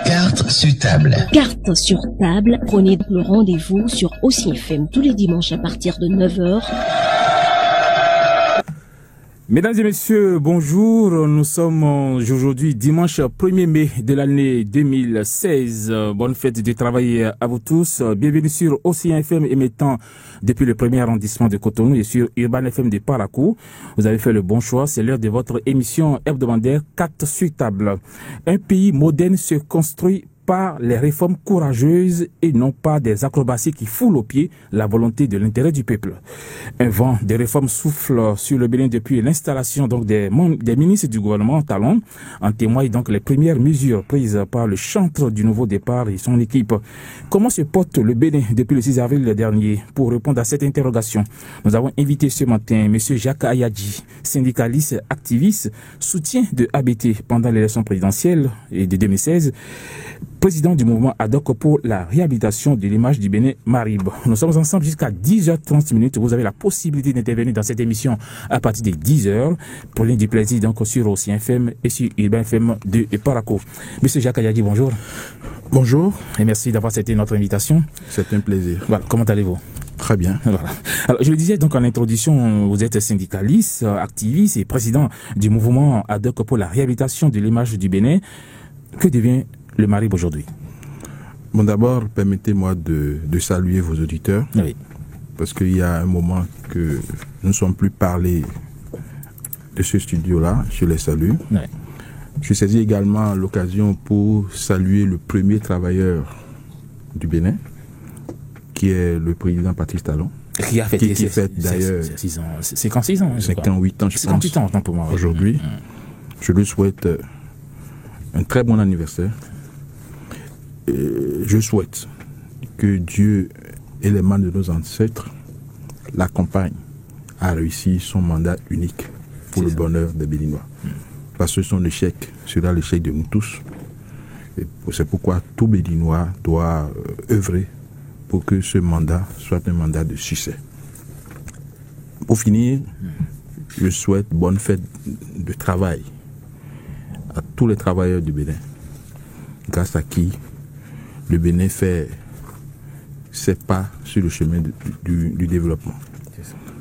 Carte sur table. Carte sur table. Prenez le rendez-vous sur Aussi FM tous les dimanches à partir de 9h. Mesdames et messieurs, bonjour. Nous sommes aujourd'hui dimanche 1er mai de l'année 2016. Bonne fête du travail à vous tous. Bienvenue sur Aussi FM émettant depuis le premier arrondissement de Cotonou et sur Urban FM de Parakou. Vous avez fait le bon choix. C'est l'heure de votre émission hebdomadaire 4 sur table. Un pays moderne se construit par les réformes courageuses et non pas des acrobaties qui foulent aux pieds la volonté de l'intérêt du peuple. Un vent de réformes souffle sur le Bénin depuis l'installation donc des ministres du gouvernement Talon. En témoignent donc les premières mesures prises par le chantre du nouveau départ et son équipe. Comment se porte le Bénin depuis le 6 avril dernier? Pour répondre à cette interrogation, nous avons invité ce matin M. Jacques Ayadji, syndicaliste, activiste, soutien de ABT pendant l'élection présidentielle de 2016, président du mouvement ad hoc pour la réhabilitation de l'image du Bénin Marib. Nous sommes ensemble jusqu'à 10h30. Vous avez la possibilité d'intervenir dans cette émission à partir de 10h. Prenez du plaisir donc sur Aussi FM et sur Urban FM de Parakou. Monsieur Jacques Ayadji, bonjour. Bonjour. Et merci d'avoir accepté notre invitation. C'est un plaisir. Voilà, comment allez-vous? Très bien. Voilà. Alors, je le disais donc en introduction, vous êtes syndicaliste, activiste et président du mouvement ad hoc pour la réhabilitation de l'image du Bénin. Que devient le Marib aujourd'hui? Bon, d'abord, permettez-moi de saluer vos auditeurs. Oui. Parce qu'il y a un moment que nous ne sommes plus parlé de ce studio-là. Je les salue. Oui. Je saisis également l'occasion pour saluer le premier travailleur du Bénin, qui est le président Patrice Talon. Qui a fait d'ailleurs 6 ans. C'est quand 6 ans? 58 ans, je pense. 58 ans, tant pour moi. Aujourd'hui. Je lui souhaite un très bon anniversaire. Je souhaite que Dieu et les mains de nos ancêtres l'accompagnent à réussir son mandat unique pour le bonheur des Béninois. Parce que son échec sera l'échec de nous tous. Et c'est pourquoi tout Béninois doit œuvrer pour que ce mandat soit un mandat de succès. Pour finir, je souhaite bonne fête de travail à tous les travailleurs du Bénin, grâce à qui le Bénin fait ses pas sur le chemin du développement.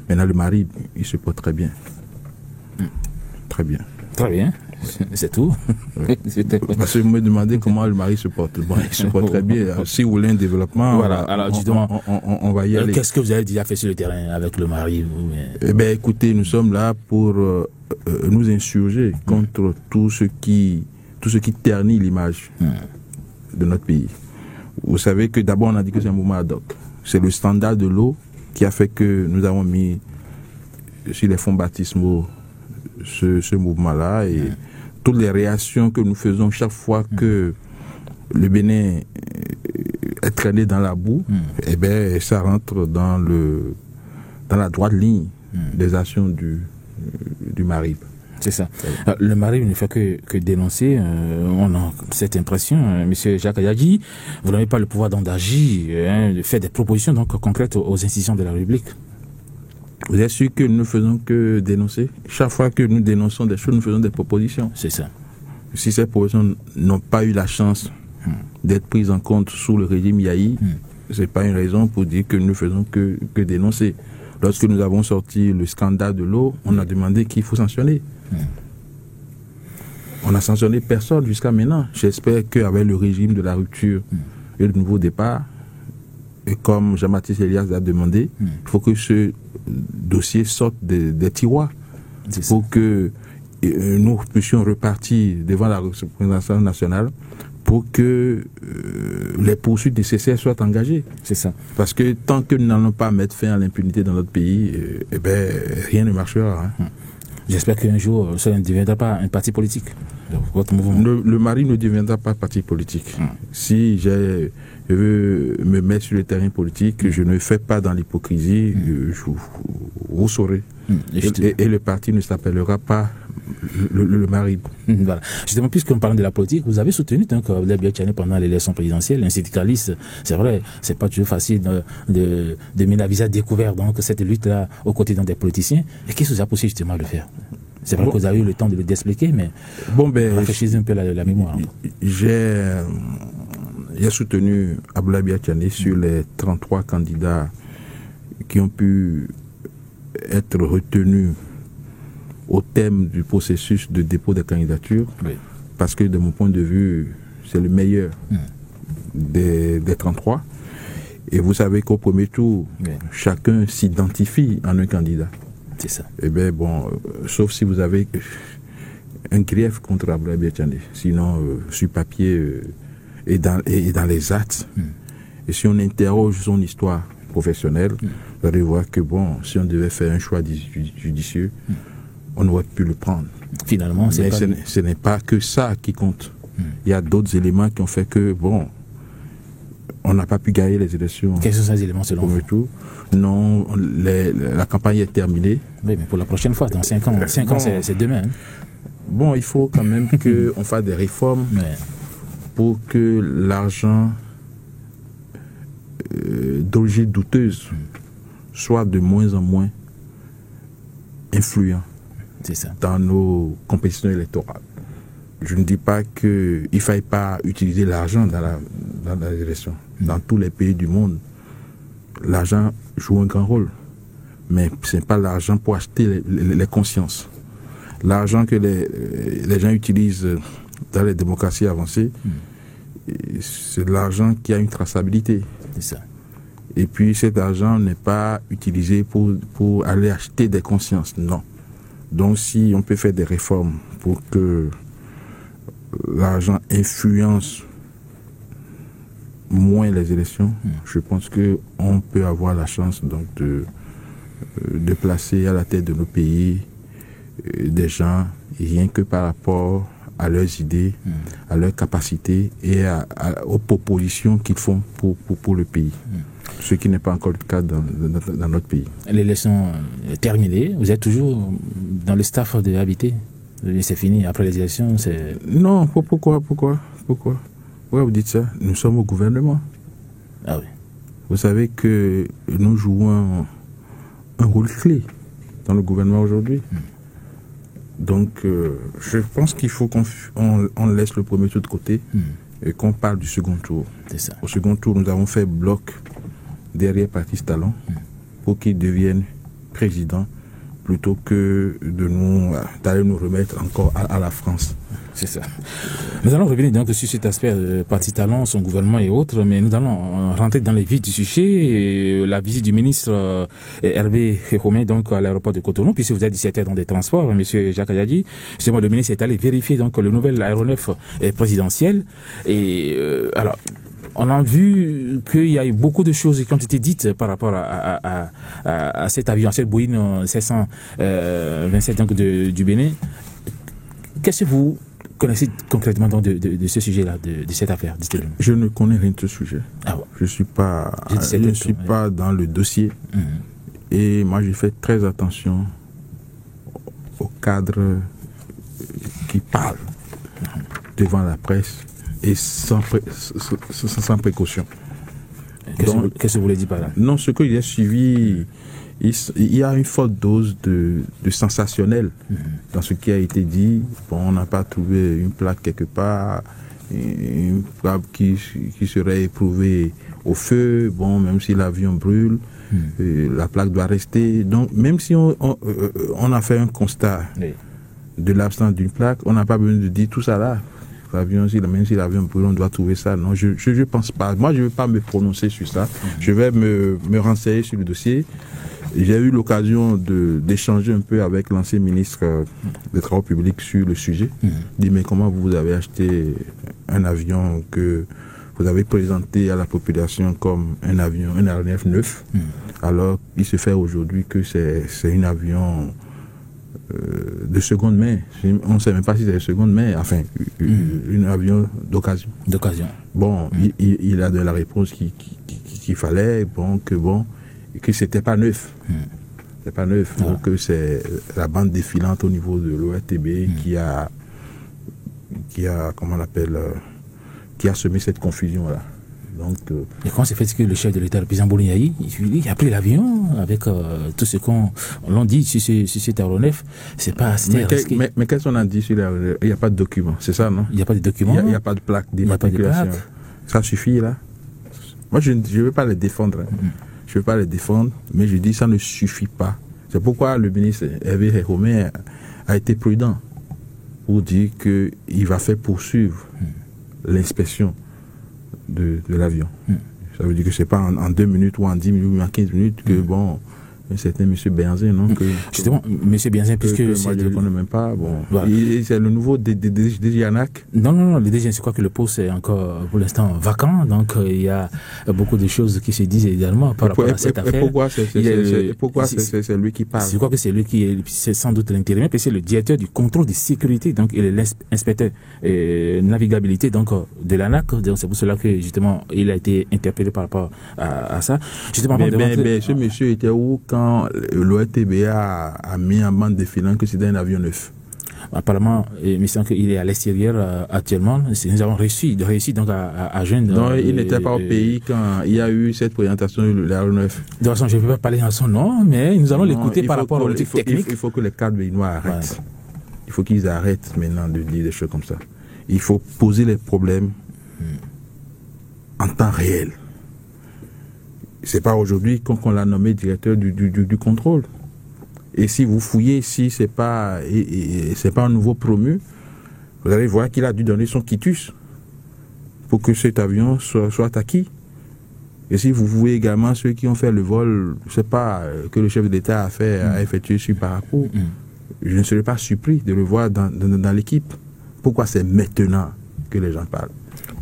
Maintenant, le Marib, il se porte très bien. Très bien. Très bien, c'est tout. Oui. Parce que vous me demandez comment le Marib se porte. Bon, il se porte très bien. Si vous voulez un développement, voilà. Alors, justement, on va y aller. Qu'est-ce que vous avez déjà fait sur le terrain avec le Marib? Eh bien, écoutez, nous sommes là pour nous insurger contre tout ce qui ternit l'image de notre pays. Vous savez que d'abord on a dit que c'est un mouvement ad hoc. C'est le standard de l'eau qui a fait que nous avons mis sur les fonds baptismaux ce mouvement-là et toutes les réactions que nous faisons chaque fois que le Bénin est traîné dans la boue, eh bien ça rentre dans la droite ligne des actions du Marib. C'est ça. Le Marib ne fait que dénoncer. On a cette impression, Monsieur Jacques Ayadji, vous n'avez pas le pouvoir d'agir, de faire des propositions donc concrètes aux institutions de la République. Vous êtes sûr que nous ne faisons que dénoncer? Chaque fois que nous dénonçons des choses, nous faisons des propositions. C'est ça. Si ces propositions n'ont pas eu la chance d'être prises en compte sous le régime Yahi, ce n'est pas une raison pour dire que nous ne faisons que dénoncer. Lorsque nous avons sorti le scandale de l'eau, on a demandé qu'il faut sanctionner. On n'a sanctionné personne jusqu'à maintenant. J'espère qu'avec le régime de la rupture et le nouveau départ, et comme Jean-Baptiste Elias a demandé, il faut que ce dossier sorte des tiroirs pour que nous puissions repartir devant la représentation nationale pour que les poursuites nécessaires soient engagées. C'est ça. Parce que tant que nous n'allons pas mettre fin à l'impunité dans notre pays, eh ben, rien ne marchera. J'espère qu'un jour, ça ne deviendra pas un parti politique. Votre mouvement. Le Marib ne deviendra pas parti politique. Si je veux me mettre sur le terrain politique, je ne fais pas dans l'hypocrisie, vous saurez. Et le parti ne s'appellera pas le mari. Voilà. Justement, puisqu'on parle de la politique, vous avez soutenu donc Abdoulaye Biachane pendant l'élection présidentielle, un syndicaliste. C'est vrai, c'est pas toujours facile de mener à visage découvert donc cette lutte-là aux côtés des politiciens. Et qu'est-ce que vous a poussé justement à le faire? C'est vrai que vous avez eu le temps de le expliquer, mais rafraîchissez un peu la mémoire. J'ai soutenu Abdoulaye Biachane sur les 33 candidats qui ont pu être retenus au thème du processus de dépôt des candidatures, parce que de mon point de vue, c'est le meilleur des 33. Et vous savez qu'au premier tour, chacun s'identifie en un candidat. C'est ça. Eh bien, bon, sauf si vous avez un grief contre Abdoulaye Biachane. Sinon, sur papier et dans les actes, et si on interroge son histoire professionnelle, vous allez voir que, bon, si on devait faire un choix judicieux, on aurait pu le prendre. Finalement, mais ce n'est pas que ça qui compte. Il y a d'autres éléments qui ont fait que, bon, on n'a pas pu gagner les élections. Quels sont ces éléments selon vous? Non, la campagne est terminée. Oui, mais pour la prochaine fois, dans 5 ans, 5 ans c'est demain. Hein. Bon, il faut quand même qu'on fasse des réformes pour que l'argent d'origine douteuse soit de moins en moins influent dans nos compétitions électorales. Je ne dis pas qu'il ne faille pas utiliser l'argent dans les élections. Dans tous les pays du monde, l'argent joue un grand rôle. Mais ce n'est pas l'argent pour acheter les consciences. L'argent que les gens utilisent dans les démocraties avancées, c'est de l'argent qui a une traçabilité. C'est ça. Et puis cet argent n'est pas utilisé pour aller acheter des consciences. Non. Donc si on peut faire des réformes pour que l'argent influence moins les élections, je pense qu'on peut avoir la chance donc de placer à la tête de nos pays des gens rien que par rapport à leurs idées, à leurs capacités et aux propositions qu'ils font pour le pays. Ce qui n'est pas encore le cas dans notre pays. L'élection est terminée, vous êtes toujours dans le staff de l'habité. C'est fini, après les élections, c'est... Non, pourquoi vous dites ça? Nous sommes au gouvernement. Ah oui. Vous savez que nous jouons un rôle clé dans le gouvernement aujourd'hui. Donc, je pense qu'il faut qu'on laisse le premier tour de côté et qu'on parle du second tour. C'est ça. Au second tour, nous avons fait bloc derrière Patrice Talon pour qu'il devienne président plutôt que d'aller nous remettre encore à la France. C'est ça. Nous allons revenir donc sur cet aspect de Patrice Talon, son gouvernement et autres, mais nous allons rentrer dans les vifs du sujet. Et la visite du ministre Hervé Romain donc à l'aéroport de Cotonou, puisque vous êtes dissecteur dans des transports, monsieur Jacques Ayadi. Justement, le ministre est allé vérifier donc le nouvel aéronef présidentiel. Et alors, on a vu qu'il y a eu beaucoup de choses qui ont été dites par rapport à cet avion, à cette Boeing 727 donc du Bénin. Qu'est-ce que vous connaissez concrètement donc de ce sujet-là, de cette affaire? Je ne connais rien de ce sujet. Ah bon. Je ne suis pas dans le dossier. Et moi, je fais très attention aux cadres qui parlent devant la presse et sans précaution. Qu'est-ce que vous voulez dire par là? Non, ce que j'ai suivi, il y a une forte dose de sensationnel dans ce qui a été dit. Bon, on n'a pas trouvé une plaque quelque part, une plaque qui serait éprouvée au feu. Bon, même si l'avion brûle, la plaque doit rester. Donc, même si on a fait un constat de l'absence d'une plaque, on n'a pas besoin de dire tout ça là. L'avion, même si l'avion brûle, on doit trouver ça. Non, je ne pense pas. Moi, je ne veux pas me prononcer sur ça. Je vais me renseigner sur le dossier. J'ai eu l'occasion d'échanger un peu avec l'ancien ministre des Travaux publics sur le sujet. Il dit, mais comment vous avez acheté un avion que vous avez présenté à la population comme un aéronef neuf, alors il se fait aujourd'hui que c'est un avion de seconde main. On ne sait même pas si c'est de seconde main, enfin, un avion d'occasion. Bon, il a de la réponse qu'il fallait, que c'était pas neuf. C'est pas neuf. Donc c'est la bande défilante au niveau de l'ORTB qui a comment on l'appelle, qui a semé cette confusion là. Donc, et comment c'est fait que le chef de l'État, le président Bolignaï, il a pris l'avion avec tout ce qu'on l'on dit sur cet aéronef, c'est pas assez risqué. Mais qu'est-ce qu'on a dit sur l'aéronef? Il n'y a pas de document, c'est ça, non? Il n'y a pas de document. Il n'y a pas de plaque d'immatriculation. Ça suffit là. Moi, je ne veux pas les défendre. Je ne veux pas les défendre, mais je dis ça ne suffit pas. C'est pourquoi le ministre Hervé Romer a été prudent pour dire qu'il va faire poursuivre l'inspection de l'avion. Ça veut dire que c'est pas en 2 minutes ou en 10 minutes ou en 15 minutes que bon, un certain M. Benzin, non? Justement, M. Benzin, puisque moi je ne le connais même pas, bon. Voilà. C'est le nouveau DG ANAC? Non, le DG, je crois que le poste est encore pour l'instant vacant, donc il y a beaucoup de choses qui se disent également par rapport à cette affaire. Et pourquoi c'est lui qui parle? Je crois que c'est lui c'est sans doute l'intérimaire, parce que c'est le directeur du contrôle de sécurité, donc il est l'inspecteur navigabilité donc de l'ANAC, donc c'est pour cela que justement il a été interpellé par rapport à ça. Justement, ce monsieur était où quand l'ORTB a mis en bande défilante que c'était un avion neuf? Apparemment, il me semble qu'il est à l'extérieur actuellement. Nous avons réussi donc à joindre. Non, il n'était pas au pays quand il y a eu cette présentation de l'aéronef. De toute façon, je ne peux pas parler en son nom, mais nous allons l'écouter par rapport aux techniques. Il faut que les cadres béninois arrêtent. Ouais. Il faut qu'ils arrêtent maintenant de dire des choses comme ça. Il faut poser les problèmes en temps réel. C'est pas aujourd'hui qu'on l'a nommé directeur du contrôle. Et si vous fouillez, si c'est pas un nouveau promu, vous allez voir qu'il a dû donner son quitus pour que cet avion soit acquis. Et si vous fouillez également ceux qui ont fait le vol, je sais pas, que le chef d'État a effectué sur parcours, je ne serais pas surpris de le voir dans l'équipe. Pourquoi c'est maintenant que les gens parlent?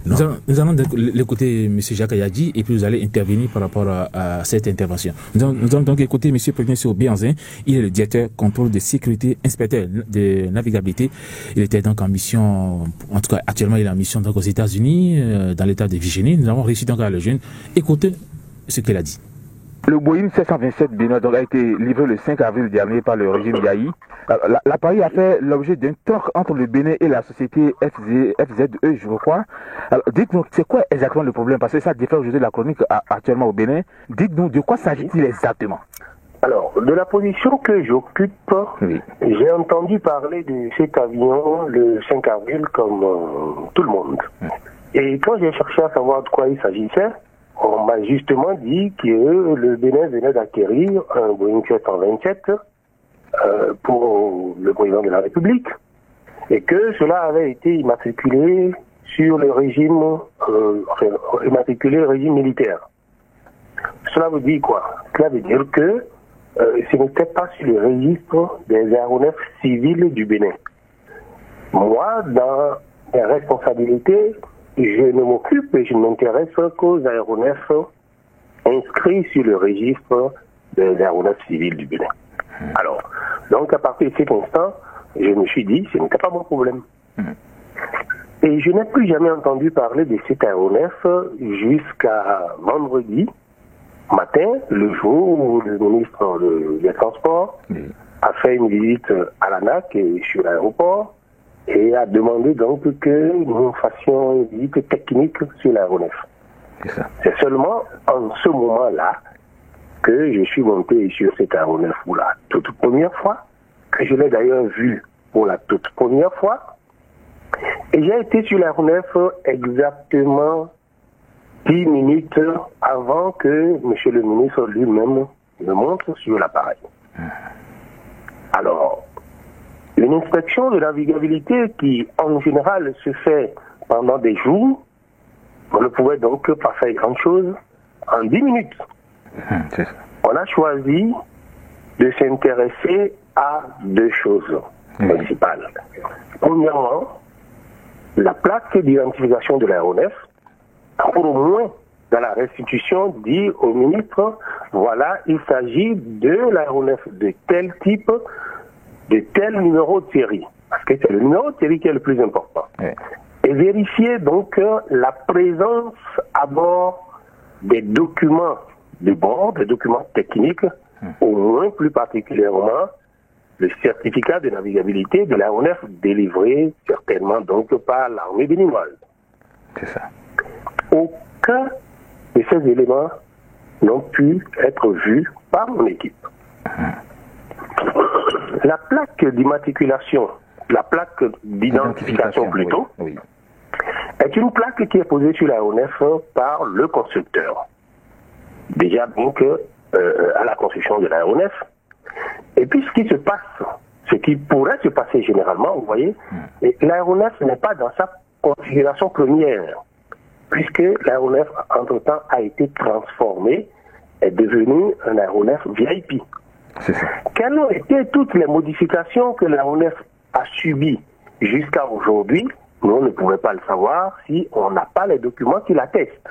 Nous allons l'écouter M. Jacques Ayadi et puis vous allez intervenir par rapport à cette intervention. Nous allons donc écouter M. Président Benzin. Il est le directeur contrôle de sécurité, inspecteur de navigabilité. Il était donc en mission, en tout cas actuellement il est en mission donc aux États-Unis, dans l'état de Virginie. Nous avons réussi donc à le joindre. Écoutez ce qu'il a dit. Le Boeing 727 Bénin a été livré le 5 avril dernier par le régime Yahi. L'appareil a fait l'objet d'un talk entre le Bénin et la société FZE, je crois. Alors, dites-nous, c'est quoi exactement le problème? Parce que ça diffère aujourd'hui de la chronique actuellement au Bénin. Dites-nous, de quoi s'agit-il exactement? Alors, de la position que j'occupe, j'ai entendu parler de cet avion le 5 avril comme tout le monde. Et quand j'ai cherché à savoir de quoi il s'agissait, on m'a justement dit que le Bénin venait d'acquérir un Boeing 727 pour le président de la République et que cela avait été immatriculé sur le régime, immatriculé au régime militaire. Cela veut dire quoi? Cela veut dire que ce n'était pas sur le registre des aéronefs civils du Bénin. Moi, dans mes responsabilités, je ne m'occupe et je ne m'intéresse qu'aux aéronefs inscrits sur le registre des aéronefs civils du Bénin. Alors, donc à partir de cet instant, je me suis dit, ce n'était pas mon problème. Et je n'ai plus jamais entendu parler de cet aéronef jusqu'à vendredi matin, le jour où le ministre des Transports a fait une visite à l'ANAC et sur l'aéroport et a demandé donc que nous fassions une visite technique sur l'aéronef. C'est seulement en ce moment-là que je suis monté sur cet aéronef pour la toute première fois, que je l'ai d'ailleurs vu pour la toute première fois. Et j'ai été sur l'aéronef exactement 10 minutes avant que M. le ministre lui-même me montre sur l'appareil. Alors, une inspection de navigabilité qui, en général, se fait pendant des jours, on ne pouvait donc pas faire grand-chose en 10 minutes. On a choisi de s'intéresser à deux choses principales. Premièrement, la plaque d'identification de l'aéronef, pour au moins dans la restitution dit au ministre, voilà, il s'agit de l'aéronef de tel type, de tel numéro de série. Parce que c'est le numéro de série qui est le plus important. Et vérifier donc la présence à bord des documents de bord, des documents techniques au moins plus particulièrement le certificat de navigabilité de l'aéronef délivré certainement donc par l'armée béninoise. C'est ça. Aucun de ces éléments n'ont pu être vus par mon équipe. La plaque d'immatriculation, la plaque d'identification plutôt, oui. est une plaque qui est posée sur l'aéronef par le constructeur. Déjà donc à la construction de l'aéronef. Et puis ce qui se passe, ce qui pourrait se passer généralement, vous voyez, l'aéronef n'est pas dans sa configuration première, puisque l'aéronef entre-temps a été transformé, est devenu un aéronef VIP. C'est ça. Quelles ont été toutes les modifications que l'aéronef a subies jusqu'à aujourd'hui? Nous, on ne pouvait pas le savoir si on n'a pas les documents qui l'attestent.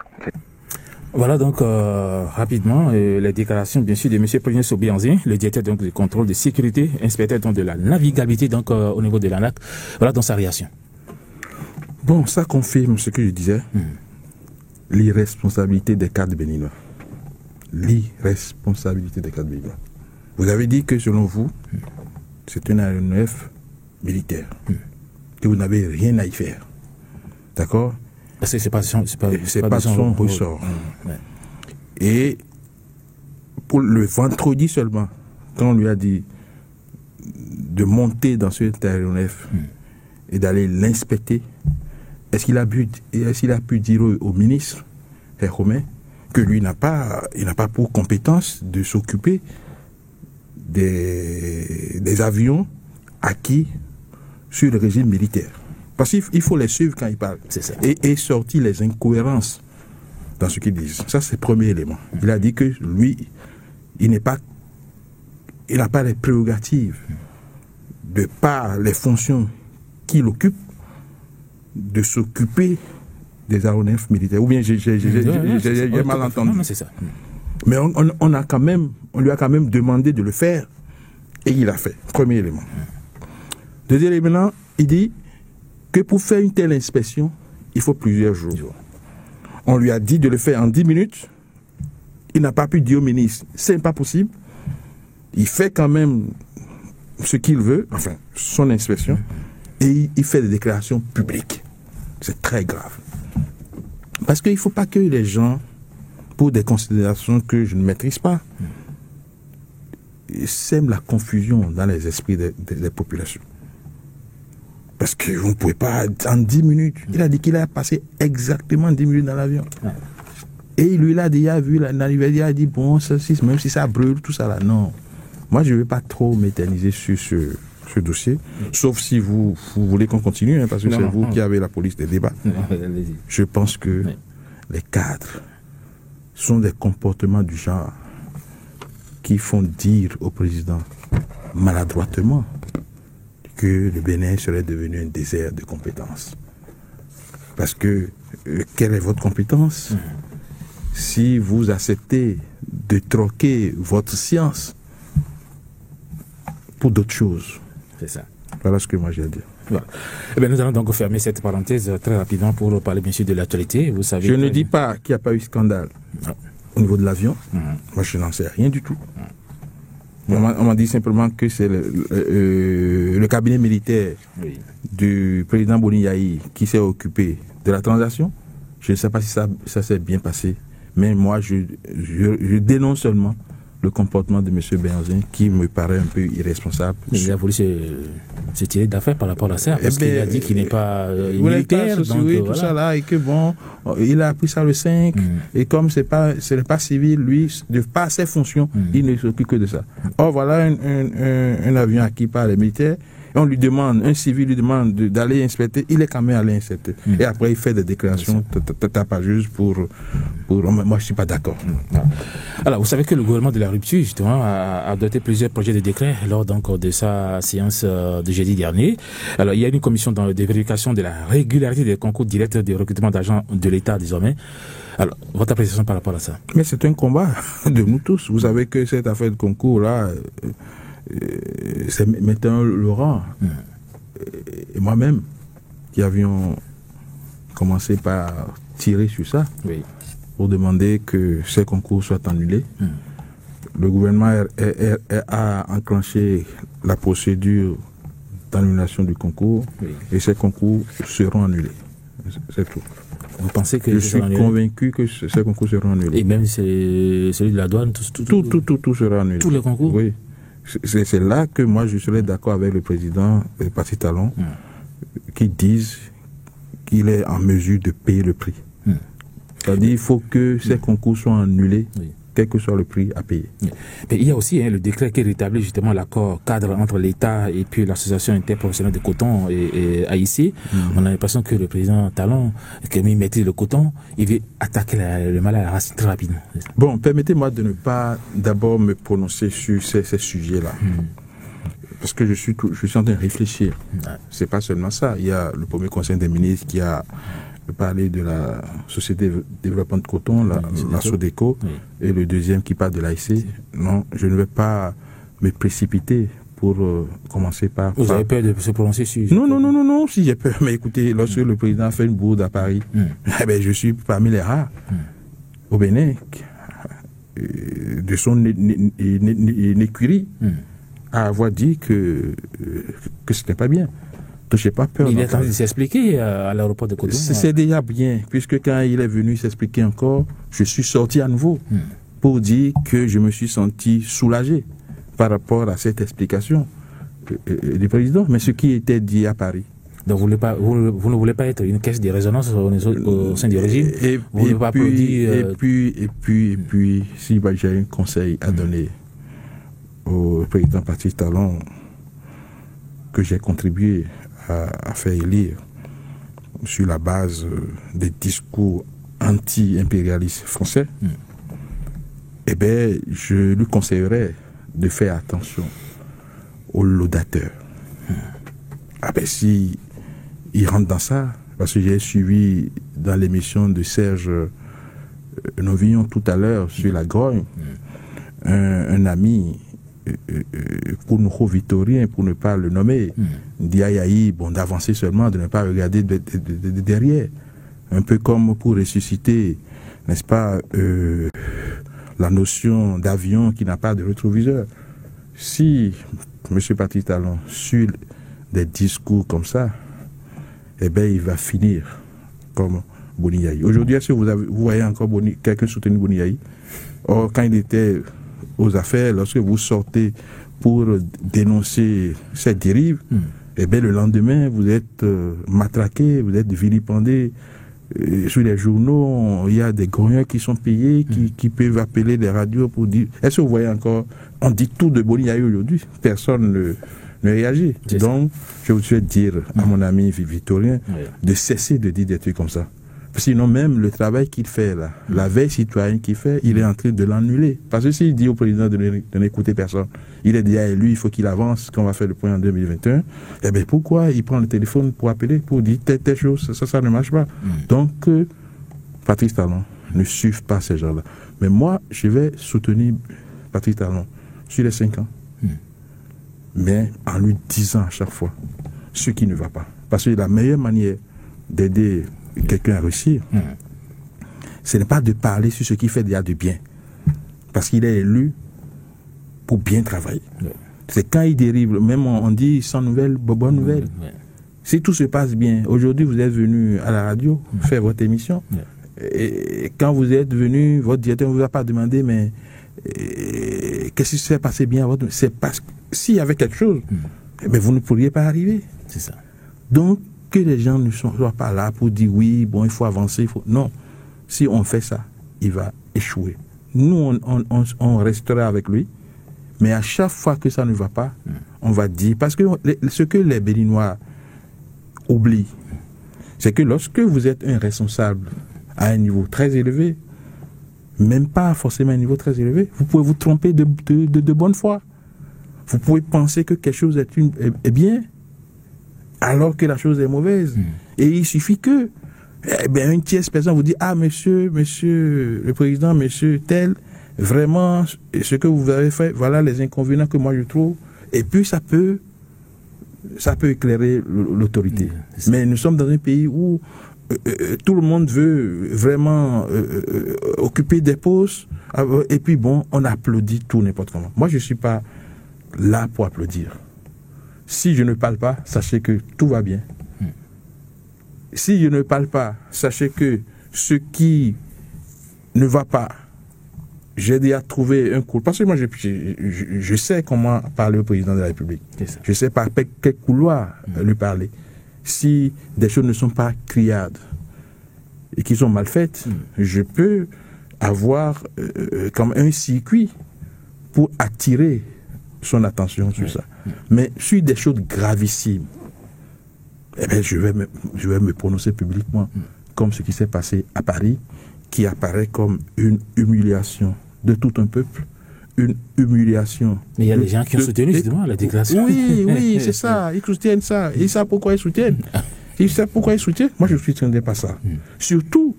Voilà donc rapidement les déclarations bien sûr de M. Polinier Sobianzi, le directeur donc du contrôle de sécurité, inspecteur donc de la navigabilité donc au niveau de l'ANAC. Voilà dans sa réaction. Bon, ça confirme ce que je disais. L'irresponsabilité des cadres béninois. L'irresponsabilité des cadres béninois. Vous avez dit que selon vous, c'est un aéronef militaire. Que vous n'avez rien à y faire. D'accord? Parce que c'est pas son ressort. Et pour le vendredi seulement, quand on lui a dit de monter dans cet aéronef et d'aller l'inspecter, est-ce qu'il a pu dire au ministre Romain que lui n'a pas pour compétence de s'occuper des avions acquis sur le régime militaire? Parce qu'il faut les suivre quand ils parlent. C'est ça. Et sortir les incohérences dans ce qu'ils disent. Ça, c'est le premier élément. Il a dit que lui, il n'a pas les prérogatives de par les fonctions qu'il occupe de s'occuper des aéronefs militaires. Ou bien j'ai mal entendu. Non, c'est ça. Mais on lui a quand même demandé de le faire et il l'a fait. Premier élément. Deuxième élément, il dit que pour faire une telle inspection, il faut plusieurs jours. On lui a dit de le faire en 10 minutes. Il n'a pas pu dire au ministre, c'est pas possible. Il fait quand même ce qu'il veut, enfin, son inspection, et il fait des déclarations publiques. C'est très grave. Parce qu'il ne faut pas que les gens, pour des considérations que je ne maîtrise pas, sèment la confusion dans les esprits des populations. Parce que vous ne pouvez pas, en 10 minutes, il a dit qu'il a passé exactement 10 minutes dans l'avion. Et lui, il a déjà vu il a dit, bon, même si ça brûle, tout ça là, non. Moi, je ne vais pas trop m'éterniser sur ce dossier, sauf si vous voulez qu'on continue, hein, parce que c'est vous qui avez la police des débats. Je pense que les cadres sont des comportements du genre qui font dire au président maladroitement que le Bénin serait devenu un désert de compétences. Parce que, quelle est votre compétence si vous acceptez de troquer votre science pour d'autres choses? C'est ça. Voilà ce que moi j'ai à dire. Voilà. Eh bien, nous allons donc fermer cette parenthèse très rapidement pour parler bien sûr de l'actualité. Vous savez. Je ne dis pas qu'il n'y a pas eu scandale au niveau de l'avion. Moi, je n'en sais rien du tout. On m'a dit simplement que c'est le cabinet militaire du président Boni qui s'est occupé de la transaction. Je ne sais pas si ça s'est bien passé, mais moi, je dénonce seulement le comportement de M. Benzin qui me paraît un peu irresponsable. Mais il a voulu se tirer d'affaire par rapport à ça, parce qu'il a dit qu'il n'est pas militaire. Donc, tout voilà. Ça là, et que bon, il a appris ça le 5, et comme ce n'est pas civil, lui, de par ses fonctions, il ne s'occupe que de ça. Or, voilà un avion acquis par les militaires, et on lui demande, un civil lui demande d'aller inspecter, il est quand même allé inspecter. Et après, il fait des déclarations tapageuses pour... Moi, je ne suis pas d'accord. Alors, vous savez que le gouvernement de la rupture, justement, a adopté plusieurs projets de décret lors donc de sa séance de jeudi dernier. Alors, il y a une commission de vérification de la régularité des concours directs de recrutement d'agents de l'État, désormais. Alors, votre appréciation par rapport à ça? Mais c'est un combat de nous tous. Vous savez que cette affaire de concours-là... c'est maintenant Laurent et moi-même qui avions commencé par tirer sur ça pour demander que ces concours soient annulés. le gouvernement a enclenché la procédure d'annulation du concours, et ces concours seront annulés. C'est tout. Vous pensez que je suis convaincu que ces concours seront annulés. Et même celui de la douane, tout sera annulé. Tous les concours? Oui. C'est là que moi je serais d'accord avec le président du Parti Talon, qui disent qu'il est en mesure de payer le prix. C'est-à-dire qu'il faut que ces concours soient annulés, quel que soit le prix à payer. Mais il y a aussi le décret qui rétablit justement l'accord cadre entre l'État et puis l'association interprofessionnelle de coton et AIC. On a l'impression que le président Talon, comme il maîtrise le coton, il veut attaquer le mal à la racine très rapidement. Bon, permettez-moi de ne pas d'abord me prononcer sur ces sujets-là. Parce que je suis en train de réfléchir. C'est pas seulement ça. Il y a le premier conseil des ministres qui a parler de la Société de développement de coton, la Sodeco, et le deuxième qui parle de l'AIC. Non, je ne vais pas me précipiter pour commencer par... Vous avez peur de se prononcer sur... Non, si j'ai peur. Mais écoutez, lorsque le président a fait une bourde à Paris, eh ben, je suis parmi les rares au Bénin de son écurie à avoir dit que ce n'était pas bien. Je n'ai pas peur. Il est en train de s'expliquer à l'aéroport de Cotonou. C'est déjà bien, puisque quand il est venu s'expliquer encore, je suis sorti à nouveau pour dire que je me suis senti soulagé par rapport à cette explication du président. Mais ce qui était dit à Paris. Donc vous ne voulez pas être une caisse de résonance au sein du régime? Et puis, si j'ai un conseil à donner au président Patrice Talon, que j'ai contribué à faire élire sur la base des discours anti-impérialistes français, eh bien, je lui conseillerais de faire attention aux laudateurs. Ah ben, si il rentre dans ça, parce que j'ai suivi dans l'émission de Serge Novillon tout à l'heure sur la grogne, un ami pour nous victorien, pour ne pas le nommer, dit d'avancer seulement, de ne pas regarder de derrière. Un peu comme pour ressusciter, n'est-ce pas, la notion d'avion qui n'a pas de rétroviseur. Si M. Patrice Talon suit des discours comme ça, eh bien, il va finir comme Boni Yayi. Aujourd'hui, est-ce que vous voyez encore quelqu'un soutenir Boni Yayi? Or, quand il était aux affaires, lorsque vous sortez pour dénoncer cette dérive, eh bien, le lendemain, vous êtes matraqué, vous êtes vilipendé. Sur les journaux, il y a des grogneurs qui sont payés, qui peuvent appeler les radios pour dire... Est-ce que vous voyez encore... On dit tout de Boni Yayi aujourd'hui. Personne ne réagit. Donc, je vous souhaite dire à mon ami victorien de cesser de dire des trucs comme ça. Sinon, même le travail qu'il fait là, la veille citoyenne qu'il fait, il est en train de l'annuler. Parce que s'il dit au président de n'écouter personne, il est déjà élu, il faut qu'il avance, qu'on va faire le point en 2021. Eh bien, pourquoi il prend le téléphone pour appeler, pour dire telle chose, ça ne marche pas. Donc, Patrice Talon ne suive pas ces gens-là. Mais moi, je vais soutenir Patrice Talon sur les 5 ans. Mais en lui disant à chaque fois ce qui ne va pas. Parce que la meilleure manière d'aider quelqu'un à réussir, ce n'est pas de parler sur ce qu'il fait déjà de bien, parce qu'il est élu pour bien travailler. C'est quand il dérive, même on dit sans nouvelles, bonne nouvelle. Si tout se passe bien, aujourd'hui vous êtes venu à la radio faire votre émission, et quand vous êtes venu, votre directeur ne vous a pas demandé, mais qu'est-ce qui s'est passé bien à votre... C'est parce que s'il y avait quelque chose, mais vous ne pourriez pas arriver. C'est ça. Donc, que les gens ne soient pas là pour dire oui, bon, il faut avancer. Non, si on fait ça, il va échouer. Nous, on restera avec lui, mais à chaque fois que ça ne va pas, on va dire... Parce que ce que les Béninois oublient, c'est que lorsque vous êtes un responsable à un niveau très élevé, même pas forcément à un niveau très élevé, vous pouvez vous tromper de bonne foi. Vous pouvez penser que quelque chose est bien, alors que la chose est mauvaise. Et il suffit que une tierce personne vous dit, ah, monsieur le président, monsieur tel, vraiment, ce que vous avez fait, voilà les inconvénients que moi je trouve. Et puis ça peut éclairer l'autorité. Mais nous sommes dans un pays où tout le monde veut vraiment occuper des postes. Et puis bon, on applaudit tout n'importe comment. Moi, je ne suis pas là pour applaudir. Si je ne parle pas, sachez que tout va bien. Si je ne parle pas, sachez que ce qui ne va pas, j'ai déjà trouvé un coup. Parce que moi, je sais comment parler au président de la République. Je sais par quel couloir lui parler. Si des choses ne sont pas criardes et qui sont mal faites, je peux avoir comme un circuit pour attirer son attention sur ça. Mais sur des choses gravissimes, eh bien, je vais me prononcer publiquement, comme ce qui s'est passé à Paris, qui apparaît comme une humiliation de tout un peuple, une humiliation. Mais il y a des gens qui ont soutenu justement la déclaration. Oui, c'est ça, ils soutiennent ça. Ils savent pourquoi ils soutiennent. Ils savent pourquoi ils soutiennent. Moi, je ne soutiendrai pas ça. Surtout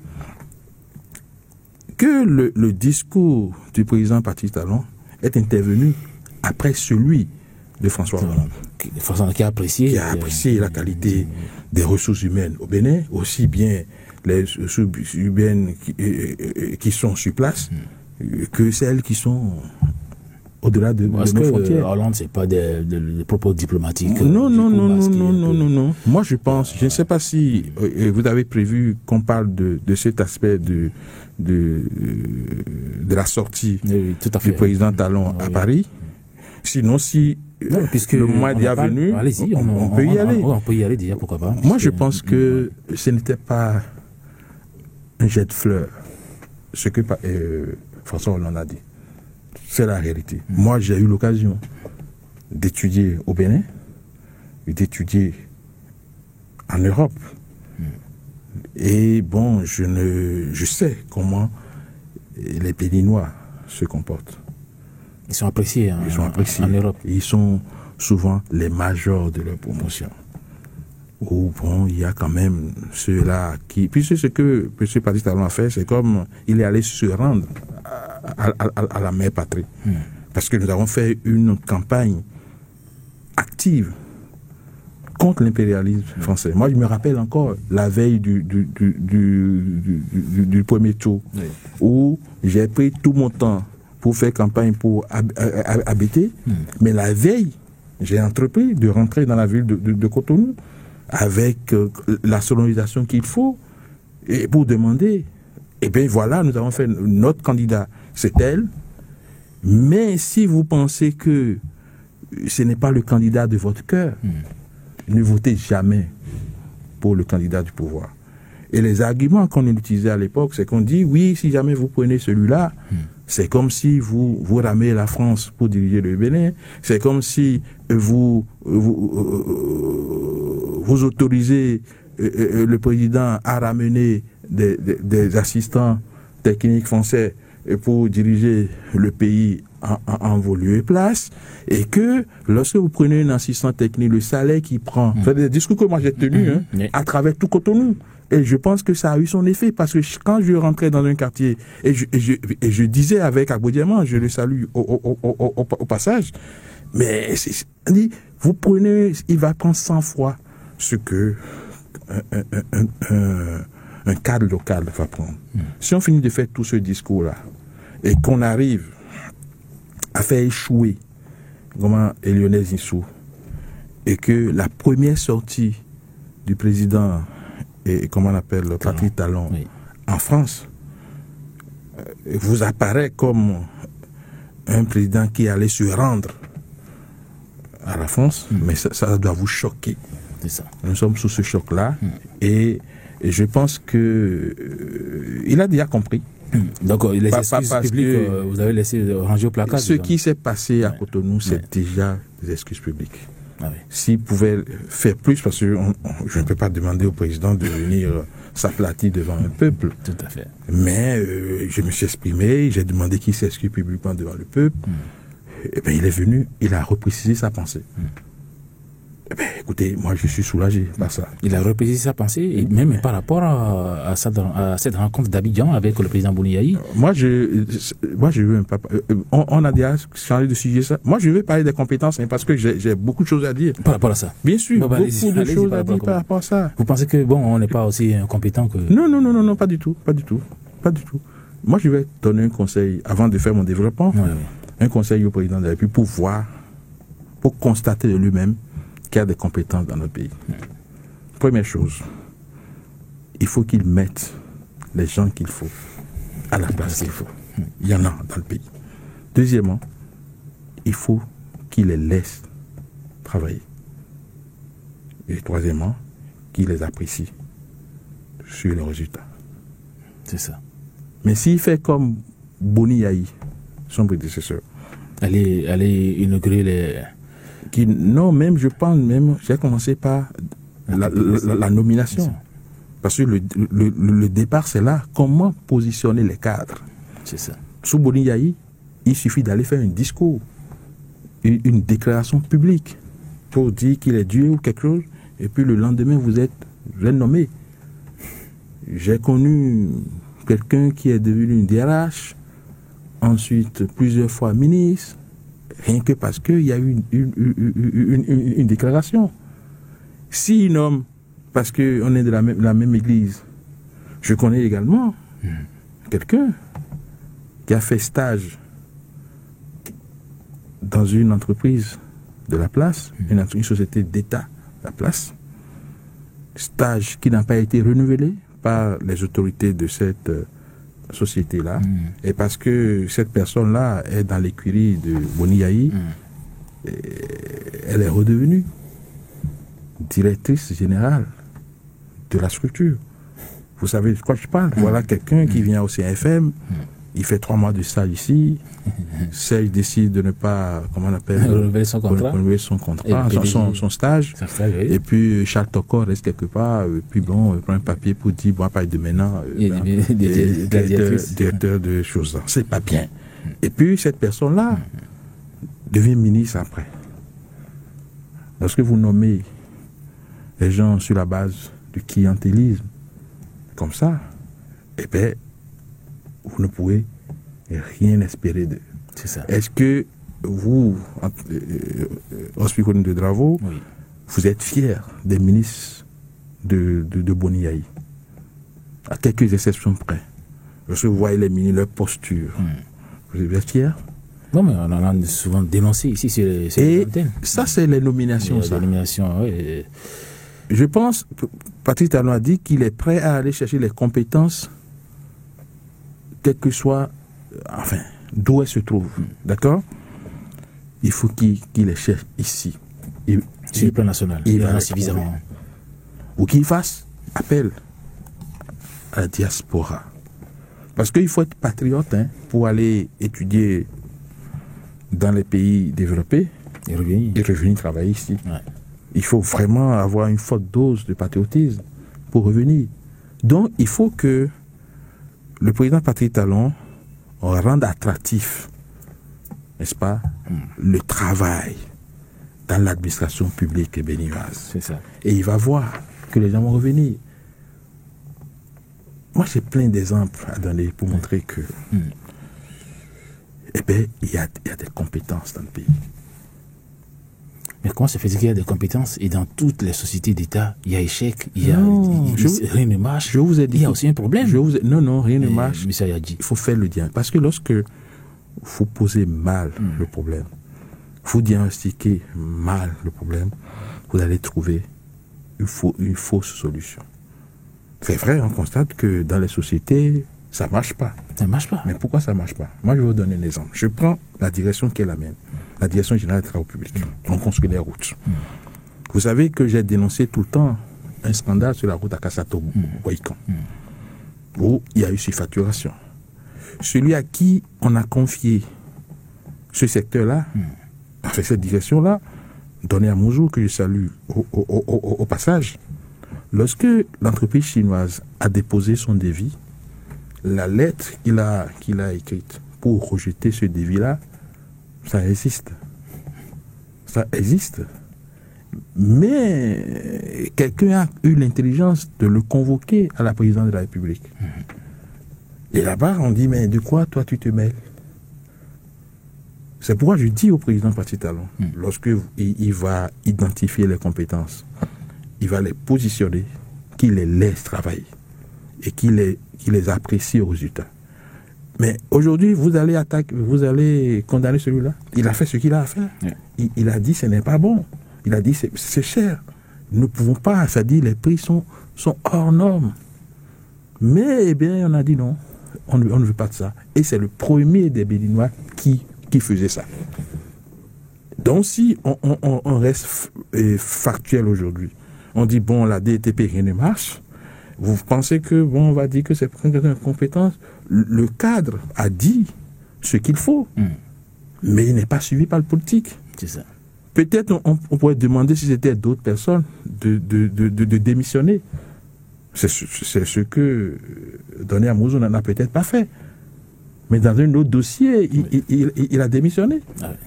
que le discours du président Patrice Talon est intervenu après celui de François Hollande. Qui a apprécié la qualité des ressources humaines au Bénin, aussi bien les ressources humaines qui sont sur place que celles qui sont au-delà de nos frontières. Hollande, c'est pas des propos diplomatiques. Non. Moi, je pense, je ne sais pas si vous avez prévu qu'on parle de cet aspect de la sortie du président Talon à Paris. Sinon, si le moment est déjà venu, on peut y aller. On peut y aller déjà, pourquoi pas. Moi, je pense que ce n'était pas un jet de fleurs, ce que François Hollande a dit. C'est la réalité. Moi, j'ai eu l'occasion d'étudier au Bénin, d'étudier en Europe. Et bon, je sais comment les Béninois se comportent. Ils sont appréciés, en Europe. Ils sont souvent les majors de leur promotion. Ou bon, il y a quand même ceux-là qui... Puis c'est ce que M. Patrice Talon a fait, c'est comme il est allé se rendre à la mère patrie. Parce que nous avons fait une campagne active contre l'impérialisme français. Moi, je me rappelle encore la veille du premier tour, où j'ai pris tout mon temps pour faire campagne pour habiter, mais la veille, j'ai entrepris de rentrer dans la ville de Cotonou avec la sonorisation qu'il faut et pour demander. Et bien voilà, nous avons fait notre candidat, c'est elle. Mais si vous pensez que ce n'est pas le candidat de votre cœur, ne votez jamais pour le candidat du pouvoir. Et les arguments qu'on utilisait à l'époque, c'est qu'on dit, oui, si jamais vous prenez celui-là, c'est comme si vous ramez la France pour diriger le Bénin, c'est comme si vous autorisez le président à ramener des assistants techniques français pour diriger le pays en vos lieux et places, et que lorsque vous prenez un assistant technique, le salaire qu'il prend, c'est des discours que moi j'ai tenus à travers tout Cotonou. Et je pense que ça a eu son effet, parce que quand je rentrais dans un quartier, et je disais avec Abou-Diamant, je le salue au passage, mais vous prenez, il va prendre 100 fois ce que un cadre local va prendre. Si on finit de faire tout ce discours-là, et qu'on arrive à faire échouer Lionel Zinsou, et que la première sortie du président et comment on appelle Patrice Talon en France vous apparaît comme un président qui allait se rendre à la France, mais ça doit vous choquer. C'est ça. Nous sommes sous ce choc-là et je pense que il a déjà compris. Donc les excuses publiques, vous avez laissé ranger au placard. Ce qui s'est passé à Cotonou, c'est déjà des excuses publiques. S'il pouvait faire plus, parce que je ne peux pas demander au président de venir s'aplatir devant un peuple. Tout à fait. Mais je me suis exprimé, j'ai demandé qu'il s'excuse publiquement devant le peuple. Et bien, il est venu, il a reprécisé sa pensée. Eh bien, écoutez, moi je suis soulagé par ça. Il a reprécisé sa pensée, et même par rapport à cette rencontre d'Abidjan avec le président Bouniaï. Moi je veux un papa. On a déjà changé de sujet ça. Moi je veux parler des compétences, mais parce que j'ai beaucoup de choses à dire. Par rapport à ça. Bien sûr, beaucoup de choses à dire par rapport à ça. Vous pensez que on n'est pas aussi incompétent que. Non, pas du tout. Moi, je vais donner un conseil, avant de faire mon développement, un conseil au président de la République pour constater de lui-même qu'il y a des compétences dans notre pays. Première chose, il faut qu'il mette les gens qu'il faut à la place qu'il faut. Il y en a dans le pays. Deuxièmement, il faut qu'il les laisse travailler. Et troisièmement, qu'il les apprécie sur les résultats. C'est ça. Mais s'il fait comme Boni Yahi, son prédécesseur, aller inaugurer les... Non, même, je pense, j'ai commencé par la nomination. Parce que le départ, c'est là. Comment positionner les cadres? C'est ça. Sous Boni Yahi, il suffit d'aller faire un discours, une déclaration publique pour dire qu'il est Dieu ou quelque chose, et puis le lendemain, vous êtes nommé. J'ai connu quelqu'un qui est devenu une DRH, ensuite plusieurs fois ministre, rien que parce qu'il y a eu une déclaration. Si un homme, parce qu'on est de la même église, je connais également quelqu'un qui a fait stage dans une entreprise de la place, une société d'État de la place, stage qui n'a pas été renouvelé par les autorités de cette société-là, et parce que cette personne-là est dans l'écurie de Boni Yahi, elle est redevenue directrice générale de la structure. Vous savez de quoi je parle? Voilà quelqu'un qui vient au CFM, il fait 3 mois de stage ici, il décide de ne pas, comment on appelle, renouveler son contrat, son stage, et puis Charles Toko reste quelque part, et puis bon, il prend un papier pour dire, bon, à partir de maintenant, directeur de choses. C'est pas bien. Et puis cette personne-là devient ministre après. Lorsque vous nommez les gens sur la base du clientélisme, comme ça, eh bien, vous ne pouvez rien espérer d'eux. C'est ça. Est-ce que vous, Hospice de Dravo, vous êtes fiers des ministres de Boni Yahi? À quelques exceptions près. Lorsque vous voyez les ministres, leur posture, vous êtes fiers? Non, mais on en a souvent dénoncé ici sur les antennes. Ça, c'est les nominations. Les nominations, oui. Je pense, Patrice Talon a dit qu'il est prêt à aller chercher les compétences, quel que soit, enfin, d'où elles se trouvent. D'accord? Il faut qu'il les cherche ici. Sur le plan national. Il y en a suffisamment. Ou qu'il fasse appel à la diaspora. Parce qu'il faut être patriote pour aller étudier dans les pays développés et revenir travailler ici. Ouais. Il faut vraiment avoir une forte dose de patriotisme pour revenir. Donc, il faut que le président Patrice Talon rende attractif, n'est-ce pas, le travail dans l'administration publique béninoise. C'est ça. Et il va voir que les gens vont revenir. Moi, j'ai plein d'exemples à donner pour montrer que, eh bien, il y a des compétences dans le pays. Mais comment ça fait qu'il y a des compétences et dans toutes les sociétés d'État, il y a échec, rien ne marche. Je vous ai dit. Il y a aussi un problème. Non, rien ne marche. Mais ça y a dit. Il faut faire le diagnostic. Parce que lorsque vous posez mal le problème, vous diagnostiquez mal le problème, vous allez trouver une fausse solution. C'est vrai, on constate que dans les sociétés, ça ne marche pas. Ça ne marche pas. Mais pourquoi ça ne marche pas? Moi, je vais vous donner un exemple. Je prends la direction qui est la mienne, la direction générale des travaux publics. On construit les routes. Vous savez que j'ai dénoncé tout le temps un scandale sur la route à Kassato-Boïkan, où il y a eu surfacturation. Celui à qui on a confié ce secteur-là, enfin cette direction-là, donné à Mouzou, que je salue au passage, lorsque l'entreprise chinoise a déposé son devis, la lettre qu'il a écrite pour rejeter ce devis-là, ça existe. Ça existe. Mais quelqu'un a eu l'intelligence de le convoquer à la présidence de la République. Et là-bas, on dit, mais de quoi toi tu te mêles? C'est pourquoi je dis au président Patrice Talon, lorsque il va identifier les compétences, il va les positionner, qu'il les laisse travailler et qu'il les apprécie aux résultats. Mais aujourd'hui, vous allez condamner celui-là. Il a fait ce qu'il a à faire. Il a dit ce n'est pas bon. Il a dit c'est cher. Nous ne pouvons pas, ça dit les prix sont hors normes. Mais eh bien, on a dit non, on ne veut pas de ça. Et c'est le premier des Béninois qui faisait ça. Donc si on reste factuel aujourd'hui, on dit bon, la DTP, rien ne marche. Vous pensez que, bon, on va dire que c'est une compétence. Le cadre a dit ce qu'il faut, mais il n'est pas suivi par le politique. C'est ça. Peut-être on pourrait demander si c'était d'autres personnes de démissionner. C'est ce que Donné Amouzo n'en a peut-être pas fait. Mais dans un autre dossier, il a démissionné. Ah oui.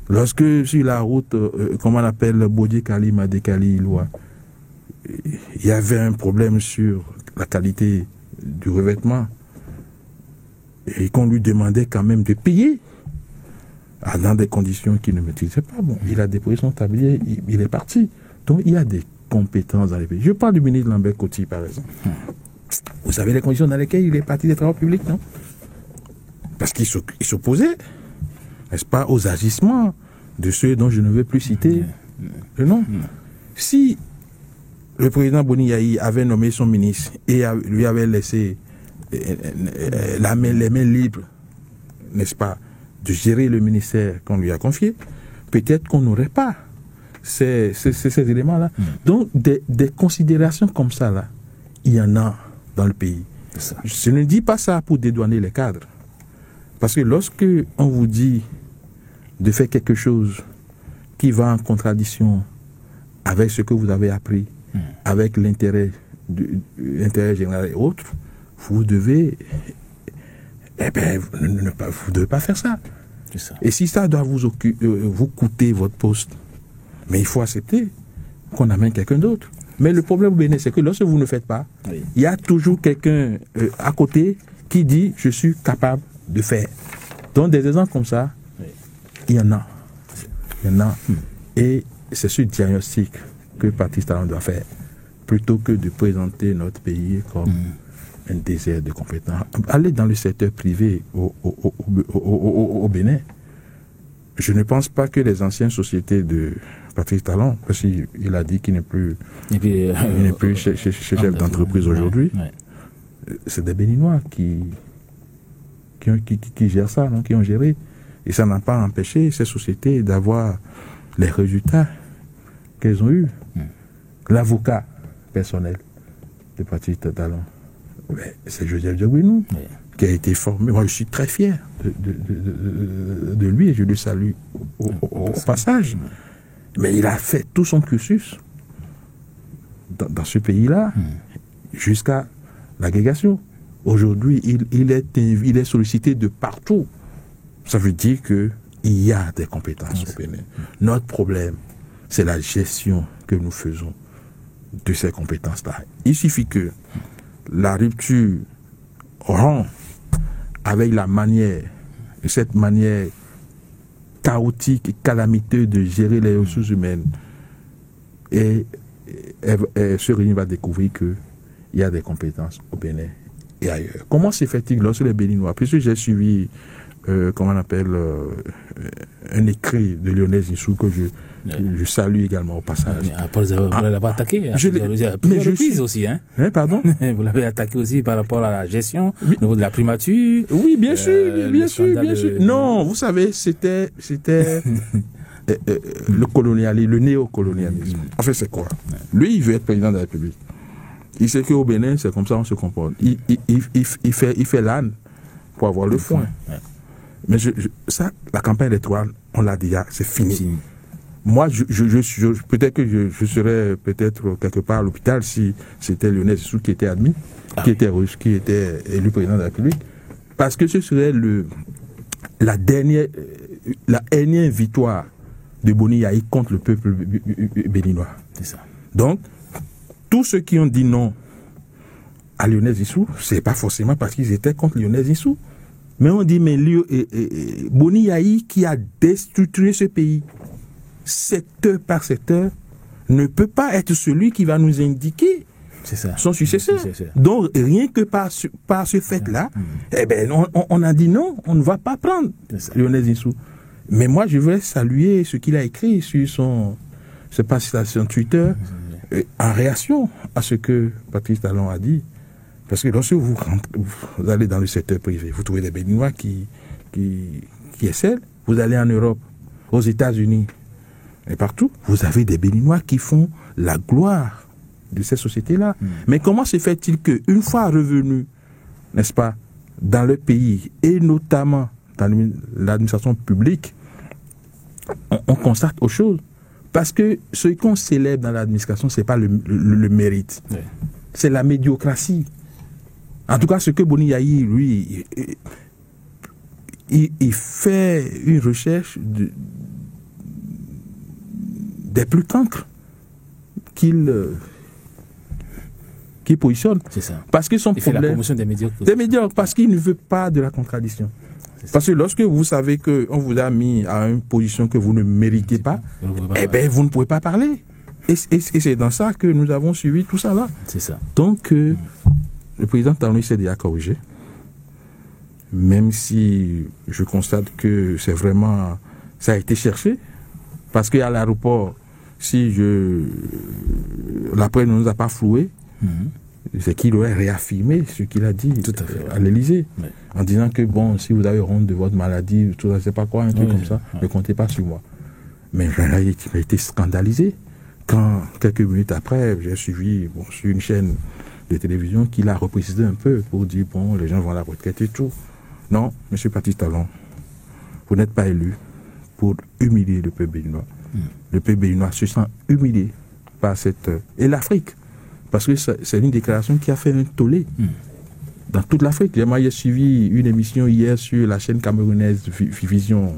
Lorsque sur la route, comment on appelle, Bodié-Kali, Madé-Kali-Iloa, il y avait un problème sur la qualité du revêtement et qu'on lui demandait quand même de payer dans des conditions qu'il ne maîtrisait pas. Bon, il a déposé son tablier, il est parti. Donc il y a des compétences dans les pays. Je parle du ministre Lambert Coty, par exemple. Vous savez les conditions dans lesquelles il est parti des travaux publics, non? Parce qu'il s'opposait, n'est-ce pas, aux agissements de ceux dont je ne veux plus citer le nom. Si le président Boni Yayi avait nommé son ministre et lui avait laissé les mains libres, n'est-ce pas, de gérer le ministère qu'on lui a confié, peut-être qu'on n'aurait pas ces éléments-là. Donc, des considérations comme ça, là, il y en a dans le pays. Je ne dis pas ça pour dédouaner les cadres. Parce que lorsque on vous dit de faire quelque chose qui va en contradiction avec ce que vous avez appris, avec l'intérêt général et autres, vous devez, vous devez pas faire ça. Ça. Et si ça doit vous coûter votre poste, mais il faut accepter qu'on amène quelqu'un d'autre. Mais le problème au Bénin, c'est que lorsque vous ne faites pas, il y a toujours quelqu'un à côté qui dit je suis capable de faire. Donc des exemples comme ça, il y en a. Il y en a. Et c'est ce diagnostic que Patrice Talon doit faire, plutôt que de présenter notre pays comme un désert de compétences. Allez dans le secteur privé au Bénin. Je ne pense pas que les anciennes sociétés de Patrice Talon, parce qu'il a dit qu'il n'est plus, chef d'entreprise aujourd'hui, c'est des Béninois qui gèrent ça, non, qui ont géré. Et ça n'a pas empêché ces sociétés d'avoir les résultats qu'elles ont eus. L'avocat personnel de Patrice Talon, c'est Joseph Diogouinou, qui a été formé. Moi, je suis très fier de lui et je le salue au passage. Mais il a fait tout son cursus dans ce pays-là jusqu'à l'agrégation. Aujourd'hui, il est sollicité de partout. Ça veut dire qu'il y a des compétences au Bénin. Notre problème, c'est la gestion que nous faisons de ces compétences-là. Il suffit que la rupture rompt avec cette manière chaotique et calamiteuse de gérer les ressources humaines. Et ce régime va découvrir qu'il y a des compétences au Bénin et ailleurs. Comment se fait-il lorsque les Béninois, puisque j'ai suivi, comment on appelle, un écrit de Lionel Zinsou que je salue également au passage. Après, vous l'avez attaqué. Mais je suis aussi, hein. Pardon. Vous l'avez attaqué aussi par rapport à la gestion, au niveau de la primature. Oui, bien sûr, bien sûr. Non, vous savez, c'était le colonialisme, le néocolonialisme. En fait, c'est quoi? Lui, il veut être président de la République. Il sait qu'au Bénin, c'est comme ça on se comporte. Il fait l'âne pour avoir le foin. Mais ça, la campagne électorale, on l'a dit, c'est fini. Moi, peut-être que je serais peut-être quelque part à l'hôpital si c'était Lionel Zinsou qui était admis, qui était élu président de la République, parce que ce serait la énième victoire de Boni Yayi contre le peuple béninois. C'est ça. Donc, tous ceux qui ont dit non à Lionel Zinsou, c'est pas forcément parce qu'ils étaient contre Lionel Zinsou, mais on dit mais Boni Yayi qui a déstructuré ce pays secteur par secteur ne peut pas être celui qui va nous indiquer son successeur. Donc, rien que par ce fait-là, on a dit non, on ne va pas prendre Lionel Zinsou. Mais moi, je voudrais saluer ce qu'il a écrit sur son Twitter, en réaction à ce que Patrice Talon a dit. Parce que lorsque vous allez dans le secteur privé, vous trouvez des Béninois qui excellent. Vous allez en Europe, aux États-Unis, et partout, vous avez des Béninois qui font la gloire de ces sociétés-là. Mais comment se fait-il qu'une fois revenus, n'est-ce pas, dans le pays, et notamment dans l'administration publique, on constate autre chose? Parce que ce qu'on célèbre dans l'administration, ce n'est pas le mérite. Oui. C'est la médiocratie. En tout cas, ce que Boni Yayi, lui, il fait une recherche des plus cancres qu'il positionne. C'est ça. Parce que son il problème... fait la promotion des médiocres. Des médiocres, parce qu'il ne veut pas de la contradiction. Parce que lorsque vous savez qu'on vous a mis à une position que vous ne méritez pas, vous ne pouvez pas parler. Et c'est dans ça que nous avons suivi tout ça là. C'est ça. Donc, le président Talon s'est déjà corrigé. Même si je constate que c'est vraiment... Ça a été cherché. Parce qu'à l'aéroport, la presse ne nous a pas floué, c'est qu'il aurait réaffirmé ce qu'il a dit à l'Élysée, en disant que bon, si vous avez honte de votre maladie, tout ça, c'est pas quoi, un truc comme ça, ne comptez pas sur moi. Mais là, il a été scandalisé quand, quelques minutes après, j'ai suivi sur une chaîne de télévision qu'il a reprécisé un peu pour dire bon, les gens vont à la retraite et tout. Non, M. Patrice Talon, vous n'êtes pas élu pour humilier le peuple béninois. Le peuple béninois se sent humilié par cette... Et l'Afrique. Parce que c'est une déclaration qui a fait un tollé dans toute l'Afrique. J'ai suivi une émission hier sur la chaîne camerounaise Vision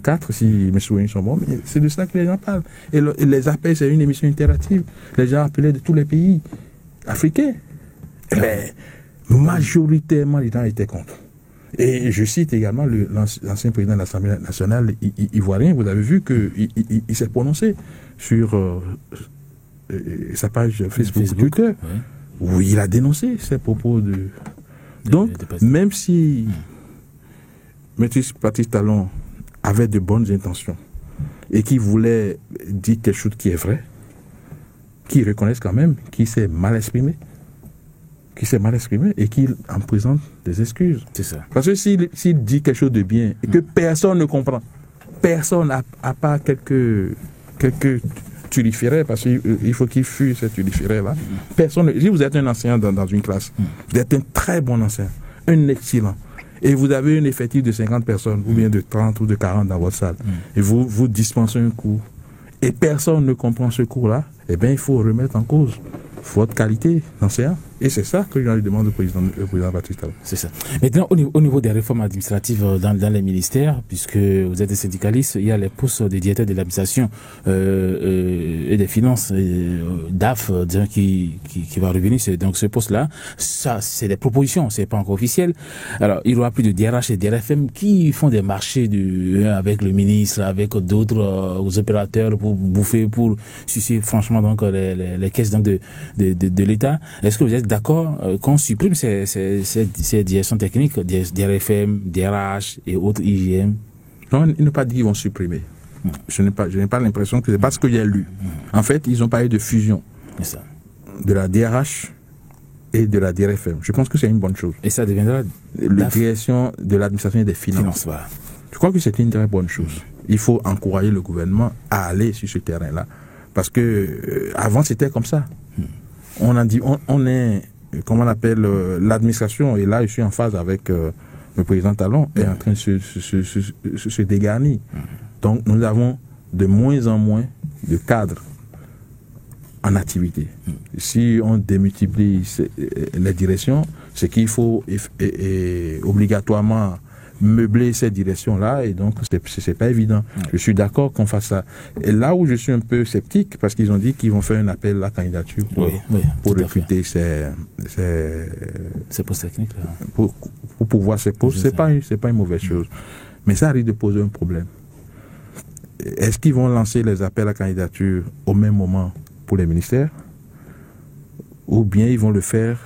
4, si mes souvenirs sont bons, mais c'est de ça que les gens parlent. Et les appels, c'est une émission interactive. Les gens appelaient de tous les pays africains. Mais majoritairement, les gens étaient contre. Et je cite également l'ancien président de l'Assemblée nationale ivoirien. Vous avez vu qu'il s'est prononcé sur sa page Facebook Twitter, où il a dénoncé ces propos de... Donc, même si M. Patrice Talon avait de bonnes intentions et qu'il voulait dire quelque chose qui est vrai, qu'il reconnaisse quand même qu'il s'est mal exprimé, et qu'il en présente des excuses. C'est ça. Parce que s'il dit quelque chose de bien et que personne ne comprend, personne à part quelques turiféraires, parce qu'il faut qu'il fuit ces turiféraires-là. Personne. Si vous êtes un enseignant dans une classe, vous êtes un très bon enseignant, un excellent, et vous avez un effectif de 50 personnes, ou bien de 30 ou de 40 dans votre salle, et vous dispensez un cours, et personne ne comprend ce cours-là, eh bien, il faut remettre en cause votre qualité d'enseignant. Et c'est ça que je lui demande au président Patrice Talon. C'est ça. Maintenant, au niveau des réformes administratives dans les ministères, puisque vous êtes des syndicalistes, il y a les postes des directeurs de l'administration et des finances, DAF, qui va revenir. Donc ce poste-là, ça, c'est des propositions, c'est pas encore officiel. Alors, il y aura plus de DRH et DRFM qui font des marchés avec le ministre, avec d'autres opérateurs pour bouffer, pour sucer franchement donc les caisses donc, de l'État. Est-ce que vous êtes d'accord qu'on supprime ces directions techniques, DRFM, DRH et autres IGM? Non, ils n'ont pas dit qu'ils vont supprimer. Je n'ai pas l'impression que c'est parce que j'ai lu. En fait, ils ont parlé de fusion de la DRH et de la DRFM. Je pense que c'est une bonne chose. Et ça deviendra la direction de l'administration et des finances. Voilà. Je crois que c'est une très bonne chose. Il faut encourager le gouvernement à aller sur ce terrain-là. Parce que avant c'était comme ça. On a dit, on est, comment on appelle, l'administration, et là je suis en phase avec le président Talon, est en train de se dégarnir. Donc nous avons de moins en moins de cadres en activité. Si on démultiplie les directions, c'est qu'il faut obligatoirement meubler ces directions-là, et donc c'est pas évident. Je suis d'accord qu'on fasse ça. Et là où je suis un peu sceptique, parce qu'ils ont dit qu'ils vont faire un appel à la candidature pour recruter ces postes techniques là. Pour pouvoir ces postes, c'est pas une mauvaise chose. Mais ça risque de poser un problème. Est-ce qu'ils vont lancer les appels à candidature au même moment pour les ministères, ou bien ils vont le faire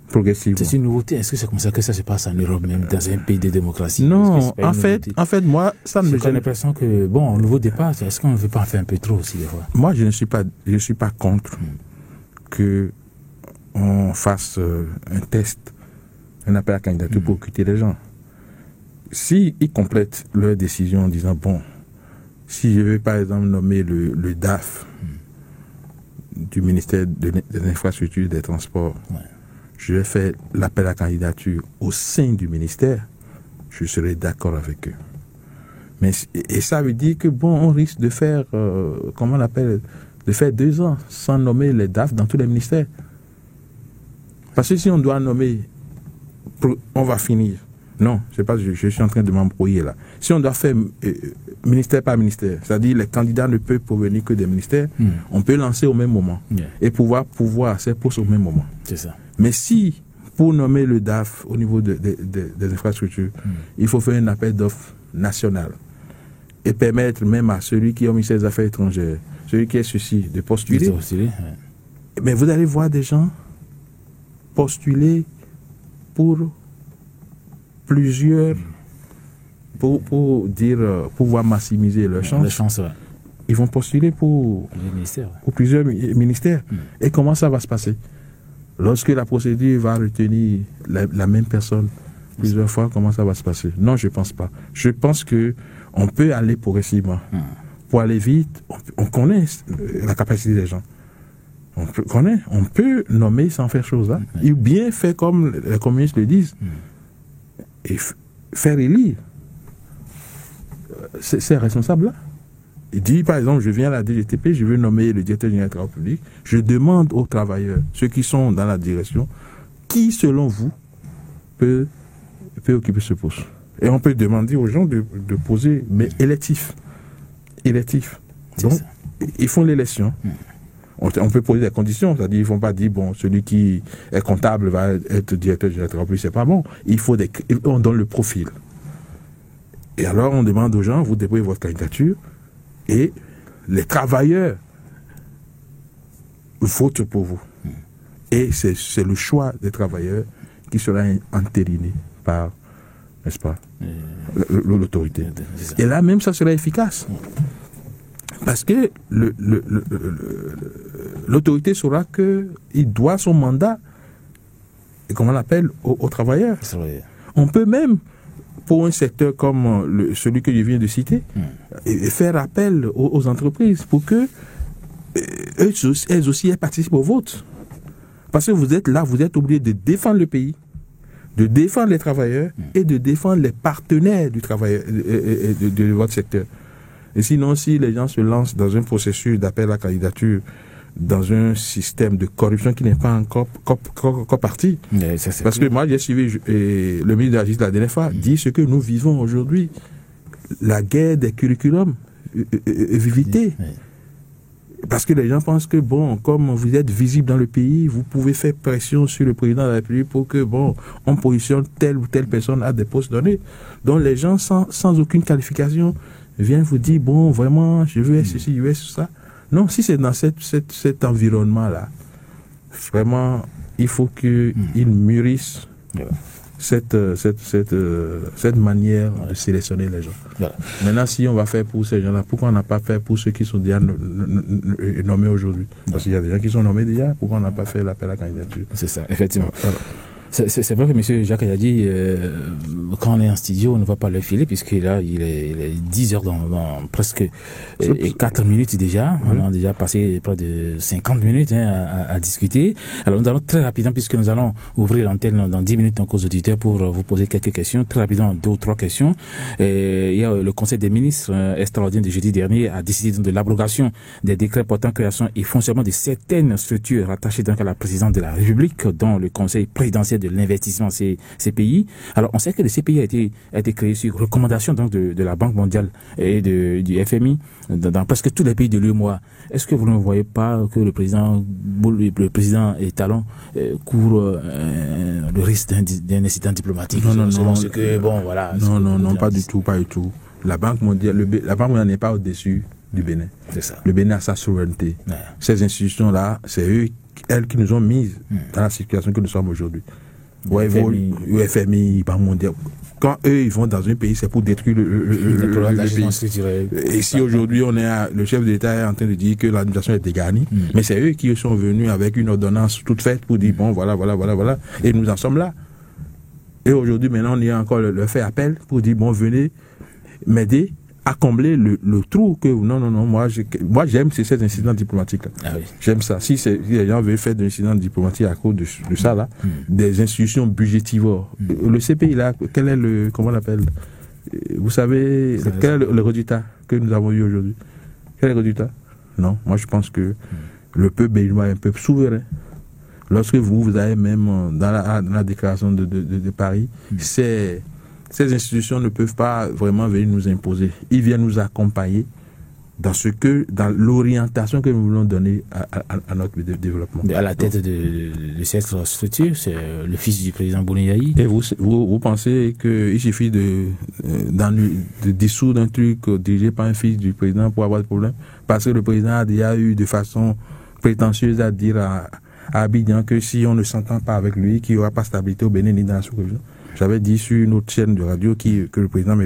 progressivement. C'est une nouveauté. Est-ce que c'est comme ça que ça se passe en Europe, même dans un pays de démocratie? Non, en fait, moi, ça me... J'ai l'impression que, bon, au nouveau départ, est-ce qu'on ne veut pas en faire un peu trop aussi, des fois? Moi, je ne suis pas contre que on fasse un test, un appel à candidature pour recruter les gens. Si ils complètent leur décision en disant, bon, si je veux par exemple nommer le DAF du ministère des Infrastructures et des Transports, je vais faire l'appel à candidature au sein du ministère, je serai d'accord avec eux. Mais, et ça veut dire que, bon, on risque de faire, comment on appelle, de faire 2 ans sans nommer les DAF dans tous les ministères. Parce que si on doit nommer, on va finir. Non, je sais pas, je suis en train de m'embrouiller là. Si on doit faire ministère par ministère, c'est-à-dire les candidats ne peuvent provenir que des ministères, on peut lancer au même moment et pouvoir ces postes au même moment. C'est ça. Mais si, pour nommer le DAF au niveau des infrastructures, il faut faire un appel d'offres national et permettre même à celui qui est au ministère des Affaires étrangères, celui qui est ceci, de postuler. Mais vous allez voir des gens postuler pour plusieurs, pour dire, pouvoir maximiser leurs chances. Ils vont postuler pour plusieurs ministères. Et comment ça va se passer? Lorsque la procédure va retenir la même personne plusieurs fois, comment ça va se passer? Non, je ne pense pas. Je pense qu'on peut aller progressivement. Pour aller vite, on connaît la capacité des gens. On peut nommer sans faire chose là. Ou bien faire comme les communistes le disent. Et faire élire ces responsables-là. Il dit, par exemple, je viens à la DGTP, je veux nommer le directeur général des travaux publics, je demande aux travailleurs, ceux qui sont dans la direction, qui, selon vous, peut occuper ce poste. Et on peut demander aux gens de poser, mais électif. Donc, ils font l'élection. On peut poser des conditions, c'est-à-dire ils ne vont pas dire, bon, celui qui est comptable va être directeur général des travaux publics, c'est pas bon. On donne le profil. Et alors, on demande aux gens, vous déposez votre candidature, et les travailleurs votent pour vous. Et c'est le choix des travailleurs qui sera entériné par, n'est-ce pas, l'autorité. Et là même, ça sera efficace. Parce que l'autorité saura qu'il doit son mandat, comment on l'appelle, aux travailleurs. On peut même, pour un secteur comme celui que je viens de citer, faire appel aux entreprises pour que elles aussi participent au vote. Parce que vous êtes là, vous êtes obligé de défendre le pays, de défendre les travailleurs et de défendre les partenaires du travail de votre secteur. Et sinon, si les gens se lancent dans un processus d'appel à candidature, dans un système de corruption qui n'est pas encore parti. Parce que moi, j'ai suivi le ministre de la Justice la dernière fois, dit ce que nous vivons aujourd'hui, la guerre des curriculums vivité. Parce que les gens pensent que, bon, comme vous êtes visible dans le pays, vous pouvez faire pression sur le président de la République pour que, bon, on positionne telle ou telle personne à des postes donnés. Donc les gens sans aucune qualification viennent vous dire, bon, vraiment, je veux ceci, je veux ça. Non, si c'est dans cet environnement-là, vraiment, il faut qu'ils mûrissent cette manière de sélectionner les gens. Voilà. Maintenant, si on va faire pour ces gens-là, pourquoi on n'a pas fait pour ceux qui sont déjà nommés aujourd'hui? Parce qu'il y a des gens qui sont nommés déjà, pourquoi on n'a pas fait l'appel à candidature? C'est ça, effectivement. Voilà. C'est vrai que M. Jacques a dit, quand on est en studio, on ne va pas le filer, puisque là, il est 10 heures dans presque 4 minutes déjà. On a déjà passé près de 50 minutes à discuter. Alors, nous allons très rapidement, puisque nous allons ouvrir l'antenne dans 10 minutes en cause auditeur pour vous poser quelques questions. Très rapidement, 2 ou 3 questions. Il y a le Conseil des ministres extraordinaire de jeudi dernier a décidé de l'abrogation des décrets portant création et fonctionnement de certaines structures rattachées donc à la présidence de la République, dont le Conseil présidentiel de l'investissement CPI. Alors, on sait que le CPI a été créé sur recommandation donc de la Banque mondiale et du FMI dans presque tous les pays de l'UEMOA. Est-ce que vous ne voyez pas que le président et Talon court le risque d'un incident diplomatique? Non, pas du tout. La Banque mondiale n'est pas au-dessus du Bénin. C'est ça. Le Bénin a sa souveraineté. Ouais. Ces institutions-là, c'est elles qui nous ont mises dans la situation que nous sommes aujourd'hui. Le FMI, Banque mondiale. Quand eux, ils vont dans un pays, c'est pour détruire le pays. Et si aujourd'hui, le chef d'État est en train de dire que l'administration est dégarnie, mais c'est eux qui sont venus avec une ordonnance toute faite pour dire, bon, voilà. Et nous en sommes là. Et aujourd'hui, maintenant, on y a encore le fait appel pour dire, bon, venez m'aider à combler le trou que... Non, moi j'aime ces incidents diplomatiques-là. Ah oui. J'aime ça. Si les gens veulent faire des incidents diplomatiques à cause de ça, là, des institutions budgétivores. Le CPI, là, quel est comment on l'appelle? Vous savez, quel est le résultat que nous avons eu aujourd'hui? Quel est le résultat? Non, moi je pense que le peuple béninois est un peuple souverain. Lorsque vous avez même dans la déclaration de Paris, ces institutions ne peuvent pas vraiment venir nous imposer. Ils viennent nous accompagner dans l'orientation que nous voulons donner à notre développement. À la tête de cette structure, c'est le fils du président Bouniaï. Et vous pensez qu'il suffit de dissoudre un truc dirigé par un fils du président pour avoir des problèmes? Parce que le président a déjà eu de façon prétentieuse à dire à Abidjan que si on ne s'entend pas avec lui, qu'il n'y aura pas de stabilité au Bénin ni dans la sous-région. J'avais dit sur une autre chaîne de radio que le président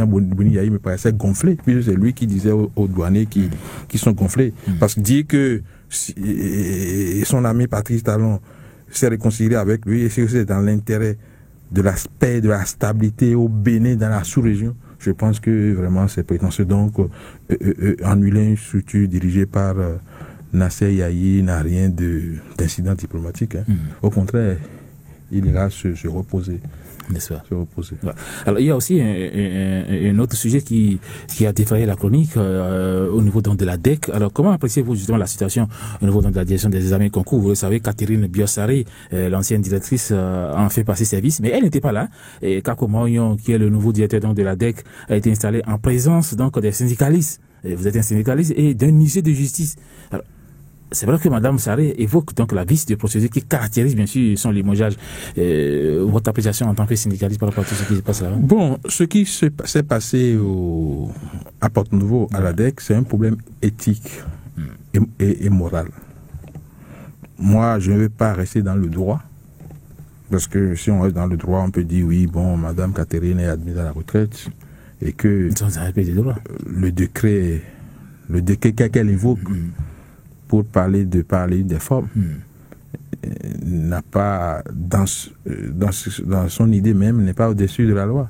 Bouniaï me paraissait gonflé, puis c'est lui qui disait aux douaniers qui sont gonflés. Parce que dire que son ami Patrice Talon s'est réconcilié avec lui, et si c'est dans l'intérêt de la paix, de la stabilité au Bénin, dans la sous-région, je pense que vraiment c'est prétentieux. Donc, annuler une structure dirigée par Nasser Yahi n'a rien d'incident diplomatique. Au contraire, il ira se reposer. Se reposer. Ouais. Alors, il y a aussi un autre sujet qui a défrayé la chronique au niveau de la DEC. Alors, comment appréciez-vous justement la situation au niveau de la direction des examens et concours? Vous le savez, Catherine Biossari, l'ancienne directrice, en fait passer service, mais elle n'était pas là. Et Kako Maouyon, qui est le nouveau directeur de la DEC, a été installé en présence donc des syndicalistes. Et vous êtes un syndicaliste et d'un huissier de justice. Alors, c'est vrai que Mme Sarré évoque donc la vice de procédure qui caractérise bien sûr son limogeage. Votre appréciation en tant que syndicaliste par rapport à tout ce qui se passe là? Bon, ce qui s'est passé à Porte-Nouveau, à la DEC, c'est un problème éthique et moral. Moi, je ne vais pas rester dans le droit, parce que si on reste dans le droit, on peut dire oui, bon, Mme Catherine est admise à la retraite, et que le décret qu'elle évoque pour parler des formes n'a pas, dans son idée même, n'est pas au-dessus de la loi.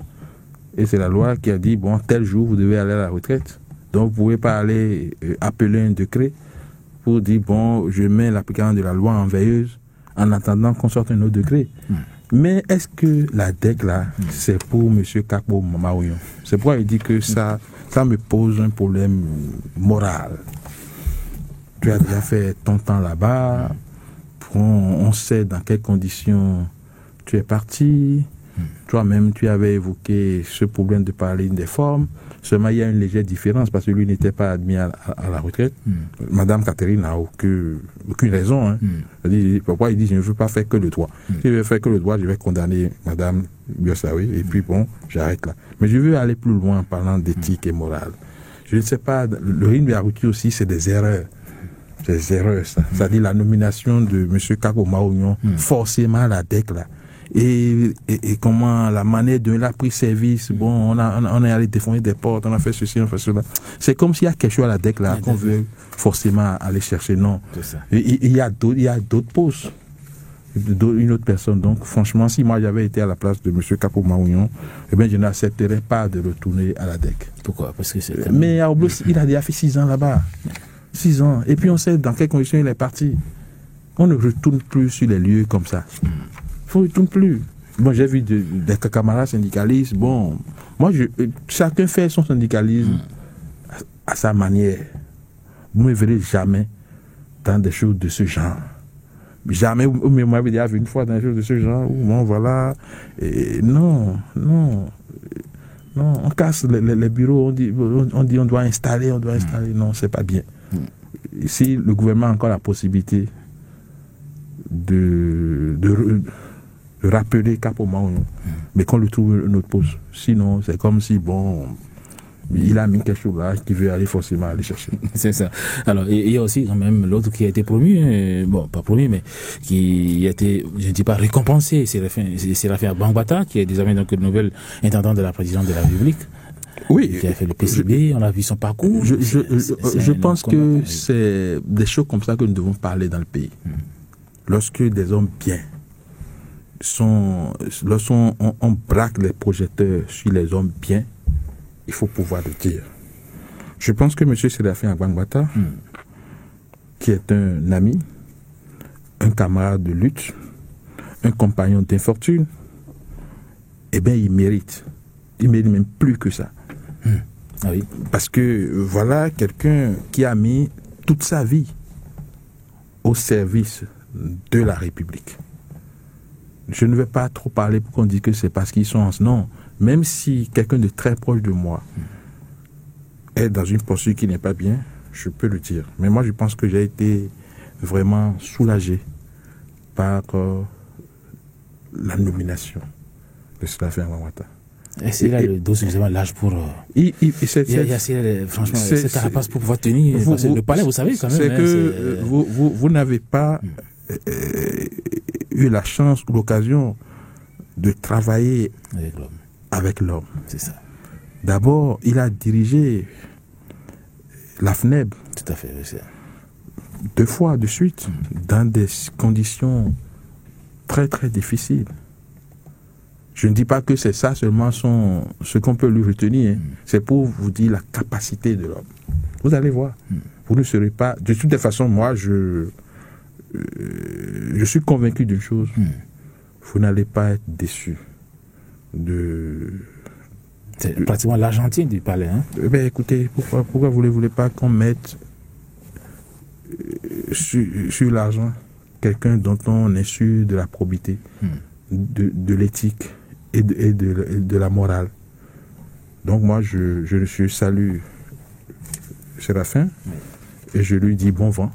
Et c'est la loi qui a dit, bon, tel jour, vous devez aller à la retraite. Donc, vous ne pouvez pas aller appeler un décret pour dire, bon, je mets l'application de la loi en veilleuse en attendant qu'on sorte un autre décret. Mais est-ce que la DEC, là, c'est pour M. Kako Maouyon? C'est pourquoi il dit que ça me pose un problème moral. Tu as déjà fait ton temps là-bas, on sait dans quelles conditions tu es parti. Toi-même, tu avais évoqué ce problème de parler des formes. Seulement, il y a une légère différence parce que lui n'était pas admis à la retraite. Madame Catherine n'a aucune raison. Pourquoi il dit, je ne veux pas faire que le droit. Si je veux faire que le droit, je vais condamner Madame Biossari et puis bon, j'arrête là. Mais je veux aller plus loin en parlant d'éthique et morale. Je ne sais pas, le rythme de la rupture aussi, c'est des erreurs. Des erreurs, ça. C'est-à-dire la nomination de M. Kako Maouyon, forcément à la DEC, là. Et comment la manière dont il a pris service, bon, on est allé défoncer des portes, on a fait ceci, on a fait cela. C'est comme s'il y a quelque chose à la DEC, là, qu'on veut forcément aller chercher. Non. Il y a d'autres postes. Une autre personne. Donc, franchement, si moi j'avais été à la place de M. Kako Maouyon, eh bien, je n'accepterais pas de retourner à la DEC. Pourquoi? Parce que c'est... Mais à Oblus, il a déjà fait 6 ans là-bas. 6 ans. Et puis on sait dans quelles conditions il est parti. On ne retourne plus sur les lieux comme ça. On ne retourne plus. Bon, j'ai vu des camarades syndicalistes. Bon, moi, chacun fait son syndicalisme à sa manière. Vous ne me verrez jamais dans des choses de ce genre. Jamais, mais moi, j'avais déjà vu une fois dans des choses de ce genre. Bon, voilà. Et non. On casse les bureaux, on dit on doit installer. Non, c'est pas bien. Si le gouvernement a encore la possibilité de rappeler Kako Maouyon, mais qu'on lui trouve une autre pause. Sinon, c'est comme si, bon, il a mis quelque chose là qu'il veut aller forcément aller chercher. C'est ça. Alors, il y a aussi quand même l'autre qui a été promu, bon, pas promu, mais qui a été, je ne dis pas récompensé, c'est Séraphin Bangbata, qui est désormais donc le nouvel intendant de la présidence de la République. Oui. Qui a fait le PCB, on a vu son parcours. Je pense que c'est des choses comme ça que nous devons parler dans le pays. Lorsque des hommes bien lorsqu'on braque les projecteurs sur les hommes bien, il faut pouvoir le dire. Je pense que M. Séraphin Bangbata, qui est un ami, un camarade de lutte, un compagnon d'infortune, eh bien, il mérite même plus que ça. Ah oui. Parce que voilà quelqu'un qui a mis toute sa vie au service de la République. Je ne vais pas trop parler pour qu'on dise que c'est parce qu'ils sont... Non, même si quelqu'un de très proche de moi est dans une posture qui n'est pas bien, je peux le dire. Mais moi, je pense que j'ai été vraiment soulagé par la nomination de Séraphin Bangbata. Est-ce qu'il a le dos suffisamment large pour... franchement, cette carapace pour pouvoir tenir... le palais, vous savez quand même... C'est que vous n'avez pas eu la chance ou l'occasion de travailler avec l'homme. C'est ça. D'abord, il a dirigé la FNEB. Tout à fait, oui, c'est... 2 fois de suite, dans des conditions très très difficiles. Je ne dis pas que c'est ça seulement ce qu'on peut lui retenir. C'est pour vous dire la capacité de l'homme. Vous allez voir. Vous ne serez pas... De toute façon, moi, je suis convaincu d'une chose. Vous n'allez pas être déçu C'est pratiquement l'Argentine du palais. Hein? Ben, écoutez, pourquoi vous ne voulez pas qu'on mette sur l'argent quelqu'un dont on est sûr de la probité, de l'éthique et de la morale. Donc moi, je salue Séraphin et je lui dis bon vent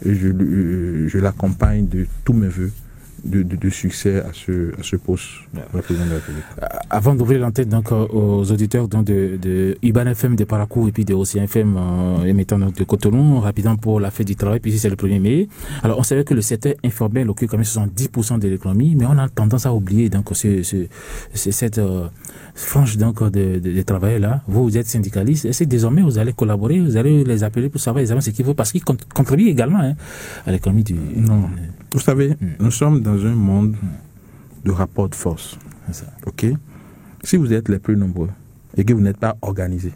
et je l'accompagne de tous mes voeux de succès à ce poste de la présidence de la République. Avant d'ouvrir l'antenne donc aux auditeurs donc de Iban FM de Parakou et puis de Océan FM émettant donc de Cotonou, rapidement pour la fête du travail, puis c'est le 1er mai. Alors on savait que le secteur informel occupe quand même 70% de l'économie, mais on a tendance à oublier donc cette frange donc de travailleurs là. Vous êtes syndicaliste, est-ce que désormais vous allez collaborer, vous allez les appeler pour savoir exactement ce qu'il faut, parce qu'ils contribuent également à l'économie du... Non. Vous savez, nous sommes dans un monde de rapport de force. C'est ça. Ok? Si vous êtes les plus nombreux et que vous n'êtes pas organisés,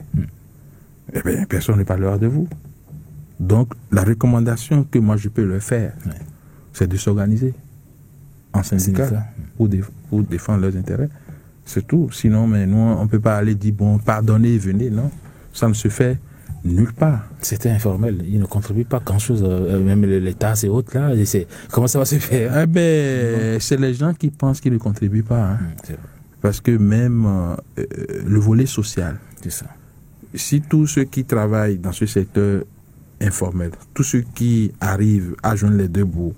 eh bien, personne ne parlera de vous. Donc, la recommandation que moi je peux leur faire, c'est de s'organiser en syndicat pour défendre leurs intérêts. C'est tout. Sinon, mais nous, on ne peut pas aller dire, bon, pardonnez, venez. Non, ça ne se fait nulle part. C'était informel. Ils ne contribuent pas grand-chose, même les tasses et autres, là. Comment ça va se faire? Eh ben, c'est les gens qui pensent qu'ils ne contribuent pas. Hein. Parce que même le volet social, c'est ça. Si tous ceux qui travaillent dans ce secteur informel, tous ceux qui arrivent à joindre les deux bouts,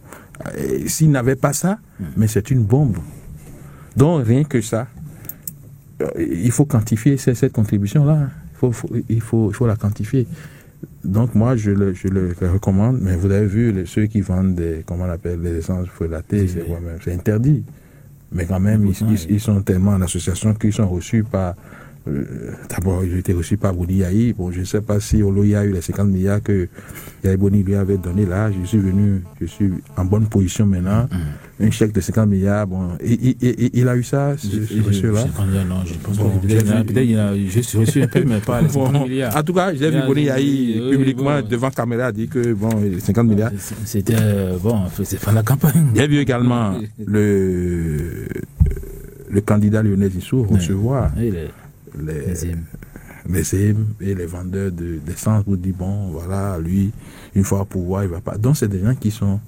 s'ils n'avaient pas ça, mais c'est une bombe. Donc, rien que ça, il faut quantifier cette contribution-là. Il faut la quantifier. Donc moi, je le recommande, mais vous avez vu ceux qui vendent les essences frelatées, c'est interdit. Mais quand même, ils sont tellement en association qu'ils sont reçus par... D'abord, ils ont été reçus par Boni Yahi. Bon, je ne sais pas si Oloya a eu les 50 milliards que Yahi Boni lui avait donné là. Je suis en bonne position maintenant. Un chèque de 50 milliards, bon, il a eu ça, ce monsieur-là. Non, je pense que peut-être il a juste reçu un peu, mais pas les 50 milliards. En tout cas, j'ai vu Boni Yahi publiquement devant caméra dire que, bon, 50 milliards. C'était, c'est fin de la campagne. J'ai vu également le candidat Lionel Zissou recevoir les EM et les vendeurs d'essence pour dire, bon, voilà, lui, une fois au pouvoir, il va pas. Donc, c'est des gens qui sont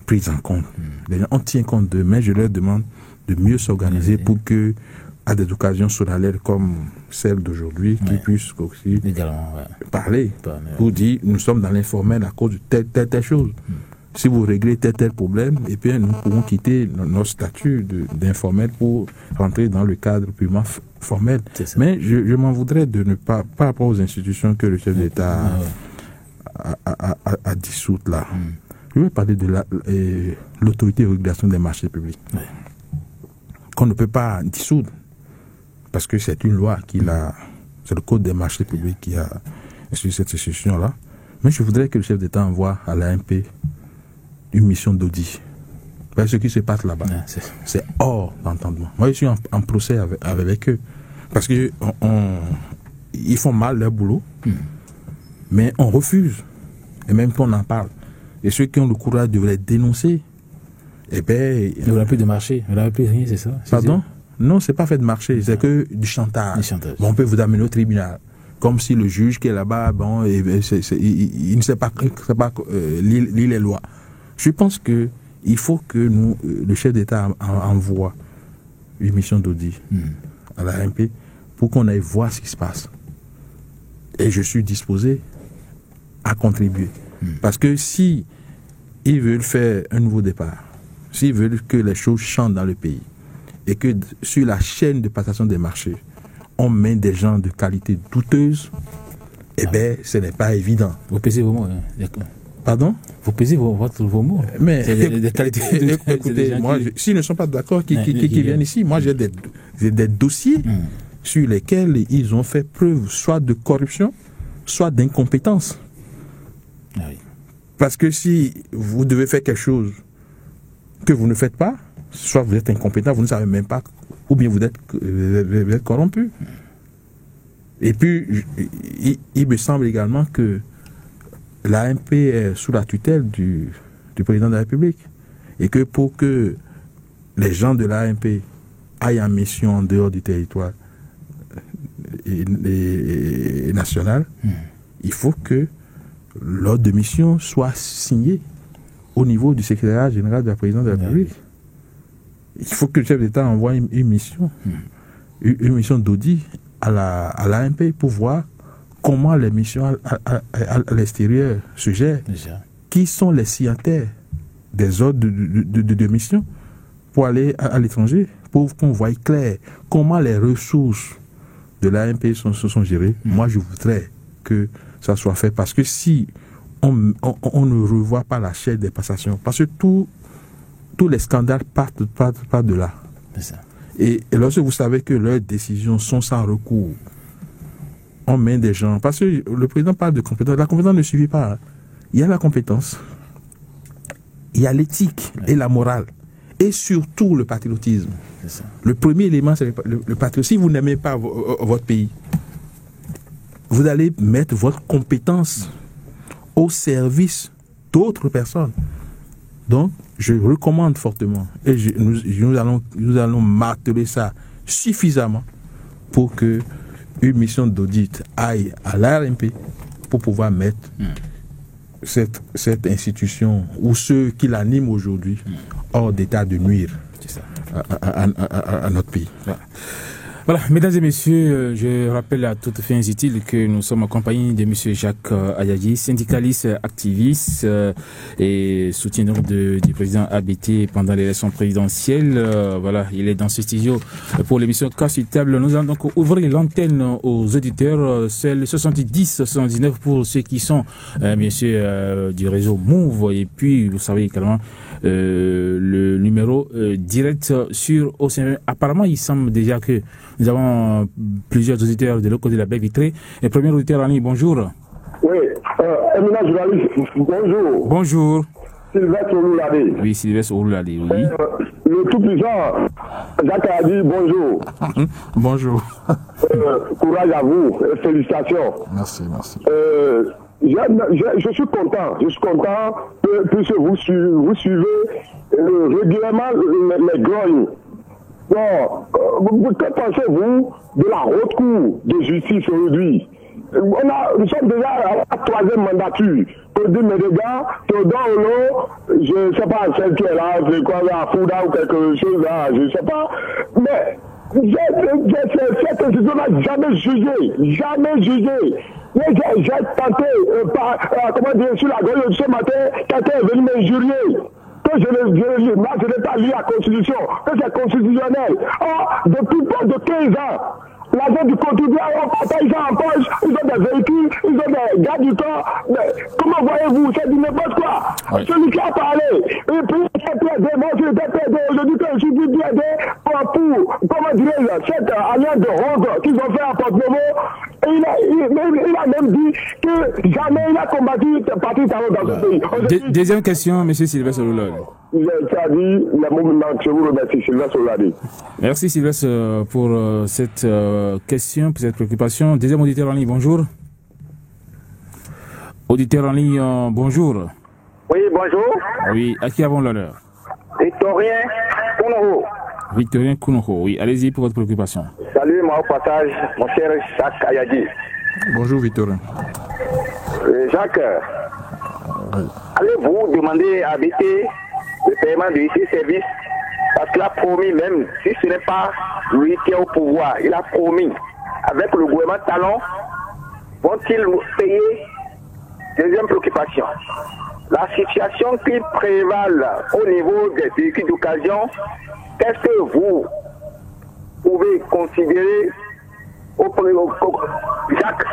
pris en compte. Les gens, on tient compte d'eux, mais je leur demande de mieux s'organiser pour que, à des occasions solennelles comme celle d'aujourd'hui, qu'ils puissent aussi parler pour dire, nous sommes dans l'informel à cause de telle chose. si vous réglez tel problème, et puis nous pouvons quitter notre statut d'informel pour rentrer dans le cadre purement formel. Mais je m'en voudrais de ne pas, par rapport aux institutions que le chef d'État a dissoutes là. Je vais parler de l'autorité de régulation des marchés publics. Qu'on ne peut pas dissoudre, parce que c'est une loi c'est le code des marchés publics qui a institué cette institution-là. Mais je voudrais que le chef d'État envoie à l'AMP une mission d'audit. Ce qui se passe là-bas, c'est hors d'entendement. Moi, je suis en procès avec eux. Parce que ils font mal leur boulot, mais on refuse. Et même qu'on en parle. Et ceux qui ont le courage de les dénoncer, eh bien... Il n'y aura plus de marché, il n'y aura plus rien, c'est ça? Pardon? Non, c'est pas fait de marché, c'est que du chantage. Bon, on peut vous amener au tribunal. Comme si le juge qui est là-bas, bon, il ne sait pas lire les lois. Je pense que il faut que le chef d'État envoie une mission d'audit à l'AMP pour qu'on aille voir ce qui se passe. Et je suis disposé à contribuer. Parce que si ils veulent faire un nouveau départ, s'ils veulent que les choses changent dans le pays, et que sur la chaîne de passation des marchés, on met des gens de qualité douteuse, eh bien, ce n'est pas évident. Vous pesez vos mots, hein. Pardon? Vous pesez vos mots. Mais des qualités écoutez, moi, s'ils ne sont pas d'accord, qui viennent ici, moi j'ai des dossiers sur lesquels ils ont fait preuve soit de corruption, soit d'incompétence. Parce que si vous devez faire quelque chose que vous ne faites pas, soit vous êtes incompétent, vous ne savez même pas, ou bien vous êtes corrompu. Et puis, il me semble également que l'AMP est sous la tutelle du président de la République. Et que pour que les gens de l'AMP aillent en mission en dehors du territoire national, il faut que l'ordre de mission soit signé au niveau du secrétariat général de la présidence de la République. Il faut que le chef d'État envoie une mission d'audit à l'AMP pour voir comment les missions à l'extérieur se gèrent. Qui sont les signataires des ordres de mission pour aller à l'étranger, pour qu'on voie clair comment les ressources de l'AMP sont gérées. Moi, je voudrais que ça soit fait, parce que si on ne revoit pas la chaîne des passations, parce que tous les scandales partent de là. Et lorsque vous savez que leurs décisions sont sans recours, on met des gens, parce que le président parle de compétence, la compétence ne suffit pas. Il y a la compétence, il y a l'éthique et la morale, et surtout le patriotisme. Le premier élément, c'est le patriotisme. Si vous n'aimez pas votre pays, vous allez mettre votre compétence au service d'autres personnes. Donc, je recommande fortement, et nous allons marteler ça suffisamment pour que une mission d'audit aille à l'ARMP pour pouvoir mettre cette institution ou ceux qui l'animent aujourd'hui hors d'état de nuire à notre pays. Voilà, mesdames et messieurs, je rappelle à toutes fins utiles que nous sommes accompagnés de M. Jacques Ayagi, syndicaliste, activiste et soutien du président ABT pendant l'élection présidentielle. Voilà, il est dans ce studio pour l'émission Cas sur table. Nous allons donc ouvrir l'antenne aux auditeurs. C'est le 70-79 pour ceux qui sont, bien sûr, du réseau Move. Et puis, vous savez également, le numéro direct sur OCM. Apparemment, il semble déjà que nous avons plusieurs auditeurs de l'autre côté de la baie vitrée. Le premier auditeur en ligne, bonjour. Oui, éminent journaliste, bonjour. Bonjour. Sylvestre Ouroulade. Oui, Sylvestre Ouroulade, oui. Le tout-puissant, Jacques a dit bonjour. Bonjour. Courage à vous, félicitations. Merci. Je suis content puisque vous suivez régulièrement les grognes. Bon, que pensez-vous de la haute cour de justice aujourd'hui? Nous sommes déjà à la troisième mandature. Pour dire, mes gars, Théodore Olo, je ne sais pas celle qui est là, c'est quoi, la Fouda ou quelque chose là, je ne sais pas. Mais cette institution n'a jamais jugé. J'ai tenté, comment dire, sur la gauche ce matin, quelqu'un est venu m'injurier. Que moi, je n'ai pas lu la Constitution, que c'est constitutionnel. Or, depuis plus de 15 ans, l'argent du contribuable, on partage en poche, ils ont des véhicules, ils ont des gars du corps. Mais comment voyez-vous? C'est du n'importe quoi. Oui. Celui qui a parlé, et puis il était plaidé, moi je l'ai plaidé, aujourd'hui que je suis plus plaidé pour, comment dirais-je, cette alliance de honte qu'ils ont fait à Porte-Novo. Il a même dit que jamais il a combattu le parti Talon dans ce pays. Deuxième question, M. Sylvestre Loulol. Merci Sylvestre pour cette question, pour cette préoccupation. Deuxième auditeur en ligne, bonjour. Auditeur en ligne, bonjour. Oui, bonjour. Oui, à qui avons l'honneur? Victorien Kounoho. Victorien Kounoho, oui, allez-y pour votre préoccupation. Salut, moi au passage, mon cher Jacques Ayadi. Bonjour Victorien. Jacques, allez-vous demander à BT le paiement de ici service? Parce qu'il a promis, même si ce n'est pas lui qui est au pouvoir, il a promis, avec le gouvernement Talon, vont-ils payer? Deuxième préoccupation, la situation qui prévale au niveau des véhicules d'occasion, qu'est-ce que vous pouvez considérer Jacques,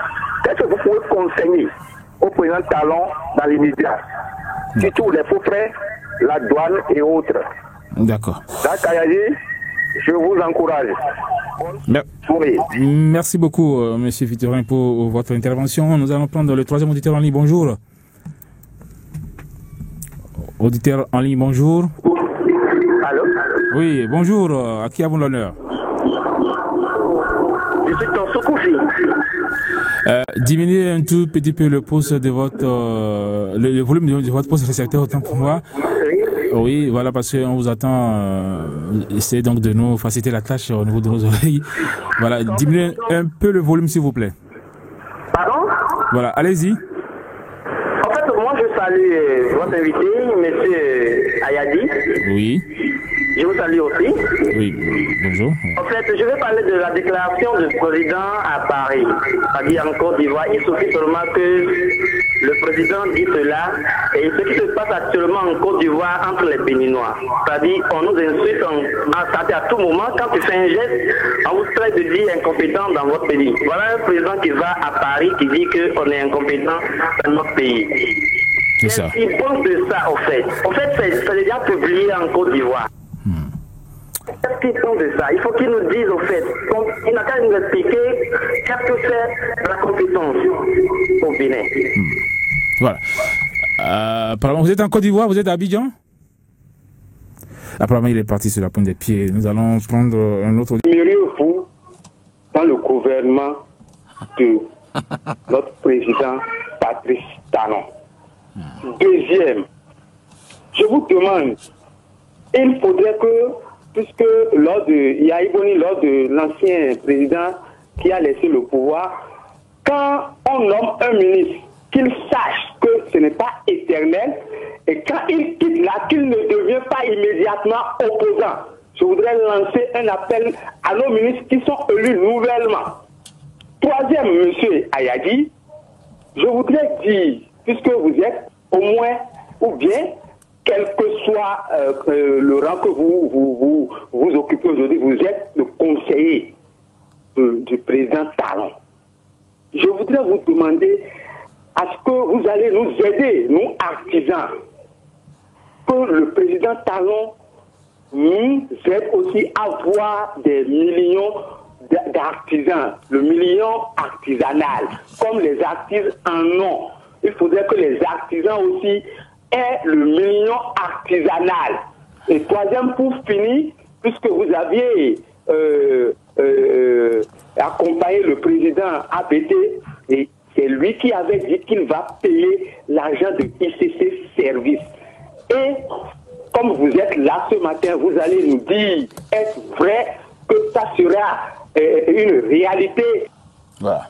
qu'est-ce que vous pouvez conseiller au président Talon dans les médias, surtout les faux frais, la douane et autres? D'accord. Jacques Ayadi, je vous encourage. Merci beaucoup, Monsieur Victorin, pour votre intervention. Nous allons prendre le troisième auditeur en ligne. Bonjour. Auditeur en ligne, bonjour. Allô? Oui, bonjour. À qui avons l'honneur? Je suis dans Sokoufi. Diminuez un tout petit peu le pouce de votre le volume de votre pouce récepteur, autant pour moi. Oui, voilà, parce qu'on vous attend. Essayez donc de nous faciliter la tâche au niveau de nos oreilles. Voilà, diminuez un peu le volume, s'il vous plaît. Pardon? Voilà, allez-y. En fait, moi, je salue votre invité, M. Ayadi. Oui. Je vous salue aussi. Oui, bonjour. En fait, je vais parler de la déclaration du président à Paris, c'est-à-dire en Côte d'Ivoire. Il suffit seulement que le président dit cela, et ce qui se passe actuellement en Côte d'Ivoire entre les Béninois. C'est-à-dire, on nous insulte à tout moment. Quand tu fais un geste, on vous traite de dire incompétent dans votre pays. Voilà un président qui va à Paris, qui dit qu'on est incompétent dans notre pays. C'est ça. Il pense de ça, au fait. En fait, c'est déjà publié en Côte d'Ivoire. Qu'est-ce qu'ils pensent de ça? Il faut qu'ils nous disent au fait. Il n'a qu'à nous expliquer qu'est-ce que c'est la compétence au Bénin. Voilà. Apparemment, vous êtes en Côte d'Ivoire, vous êtes à Abidjan? Apparemment, il est parti sur la pointe des pieds. Nous allons prendre un autre. Aimeriez-vous dans le gouvernement de notre président Patrice Talon? Deuxième, je vous demande, il faudrait que, puisque Yahya Boni, lors de l'ancien président qui a laissé le pouvoir, quand on nomme un ministre, qu'il sache que ce n'est pas éternel, et quand il quitte là, qu'il ne devient pas immédiatement opposant. Je voudrais lancer un appel à nos ministres qui sont élus nouvellement. Troisième, monsieur Ayadi, je voudrais dire, puisque vous êtes au moins, ou bien, quel que soit le rang que vous occupez aujourd'hui, vous êtes le conseiller du président Talon. Je voudrais vous demander, est-ce que vous allez nous aider, nous artisans, que le président Talon nous aide aussi à avoir des millions d'artisans, le million artisanal, comme les artisans en ont. Il faudrait que les artisans aussi aient le million artisanal. Et troisième, pour finir, puisque vous aviez accompagné le président ABT, et c'est lui qui avait dit qu'il va payer l'argent de ICC Service. Et comme vous êtes là ce matin, vous allez nous dire, est-ce vrai que ça sera une réalité? Voilà.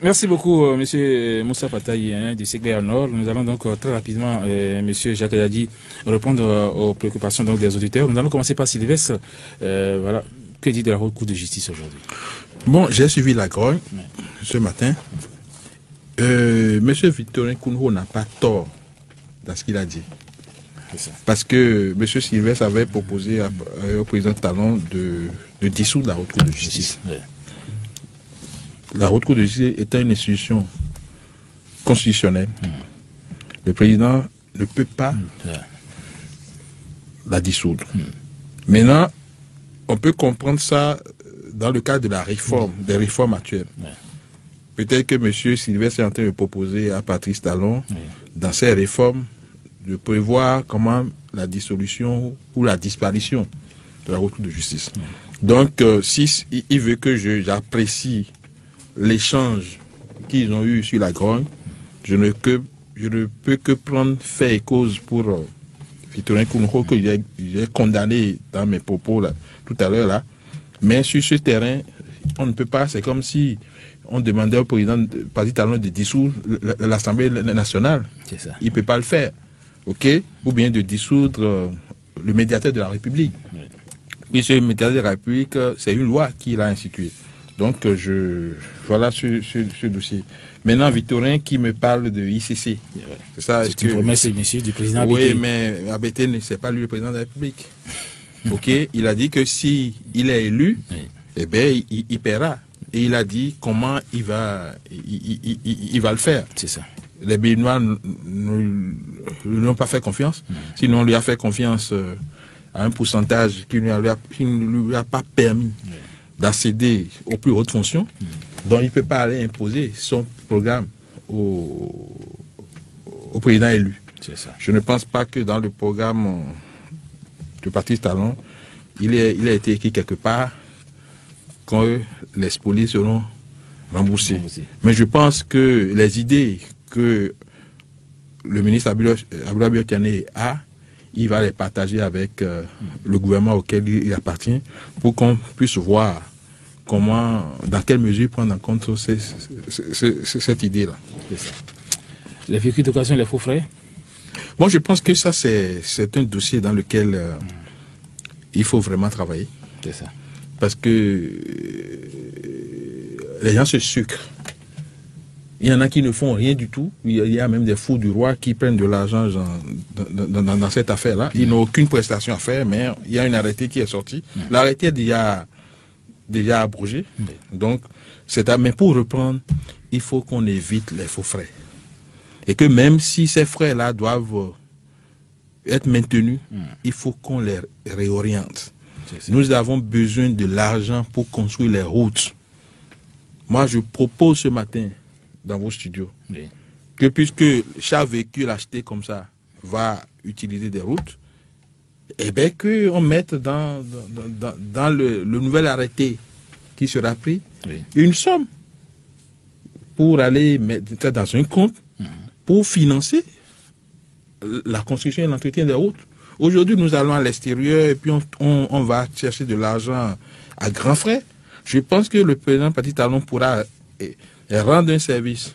Merci beaucoup, monsieur Moussa Fatayi, du Ségléa Nord. Nous allons donc très rapidement, monsieur Jacques Ayadi, répondre aux préoccupations donc, des auditeurs. Nous allons commencer par Sylvestre. Voilà. Que dit de la Haute Cour de justice aujourd'hui? Bon, j'ai suivi la grogne ce matin. Monsieur Victorin Kounho n'a pas tort dans ce qu'il a dit. Parce que M. Sylvestre avait proposé au président Talon de dissoudre la Haute Cour de justice. La Haute Cour de justice étant une institution constitutionnelle, le président ne peut pas la dissoudre. Maintenant, on peut comprendre ça dans le cadre de la réforme, des réformes actuelles. Peut-être que M. Sylvestre est en train de proposer à Patrice Talon, dans ces réformes, de prévoir comment la dissolution ou la disparition de la Haute Cour de justice. Donc, si il veut que j'apprécie l'échange qu'ils ont eu sur la grogne, je ne peux que prendre fait et cause pour Victorin Kounho, que j'ai condamné dans mes propos là, tout à l'heure là. Mais sur ce terrain, on ne peut pas, c'est comme si on demandait au président Patrice Talon de dissoudre l'Assemblée nationale. Il ne peut pas le faire. OK? Ou bien de dissoudre le médiateur de la République. Oui, ce médiateur de la République, c'est une loi qu'il a instituée. Donc, voilà ce dossier. Maintenant, Victorin qui me parle de ICC. C'est ça. C'est une promesse, monsieur, du président Abete. Oui, mais Abete, c'est pas lui le président de la République. OK? Il a dit que si il est élu, eh bien, il paiera. Et il a dit comment il va le faire. C'est ça. Les Béninois ne lui ont pas fait confiance. Sinon, on lui a fait confiance à un pourcentage qui ne lui a pas permis d'accéder aux plus hautes fonctions. Donc, il ne peut pas aller imposer son programme au président élu. C'est ça. Je ne pense pas que dans le programme de Patrice Talon, il a été écrit quelque part quand les spoliés seront remboursés. Mais je pense que les idées que le ministre Aboulaye Biotane a, il va les partager avec le gouvernement auquel il appartient pour qu'on puisse voir comment, dans quelle mesure prendre en compte cette idée-là. Les véhicules d'occasion, les faux frais? Moi, je pense que ça, c'est un dossier dans lequel il faut vraiment travailler. C'est ça. Parce que les gens se sucrent. Il y en a qui ne font rien du tout. Il y a même des fous du roi qui prennent de l'argent dans cette affaire-là. Ils n'ont aucune prestation à faire, mais il y a une arrêté qui est sortie. L'arrêté est déjà abrogé. Donc, mais pour reprendre, il faut qu'on évite les faux frais. Et que même si ces frais-là doivent être maintenus, il faut qu'on les réoriente. Nous avons besoin de l'argent pour construire les routes. Moi, je propose ce matin dans vos studios que puisque chaque véhicule acheté comme ça va utiliser des routes, eh bien qu'on mette dans le nouvel arrêté qui sera pris une somme pour aller mettre dans un compte pour financer la construction et l'entretien des routes. Aujourd'hui, nous allons à l'extérieur et puis on va chercher de l'argent à grands frais. Je pense que le président Patrice Talon pourra rendre un service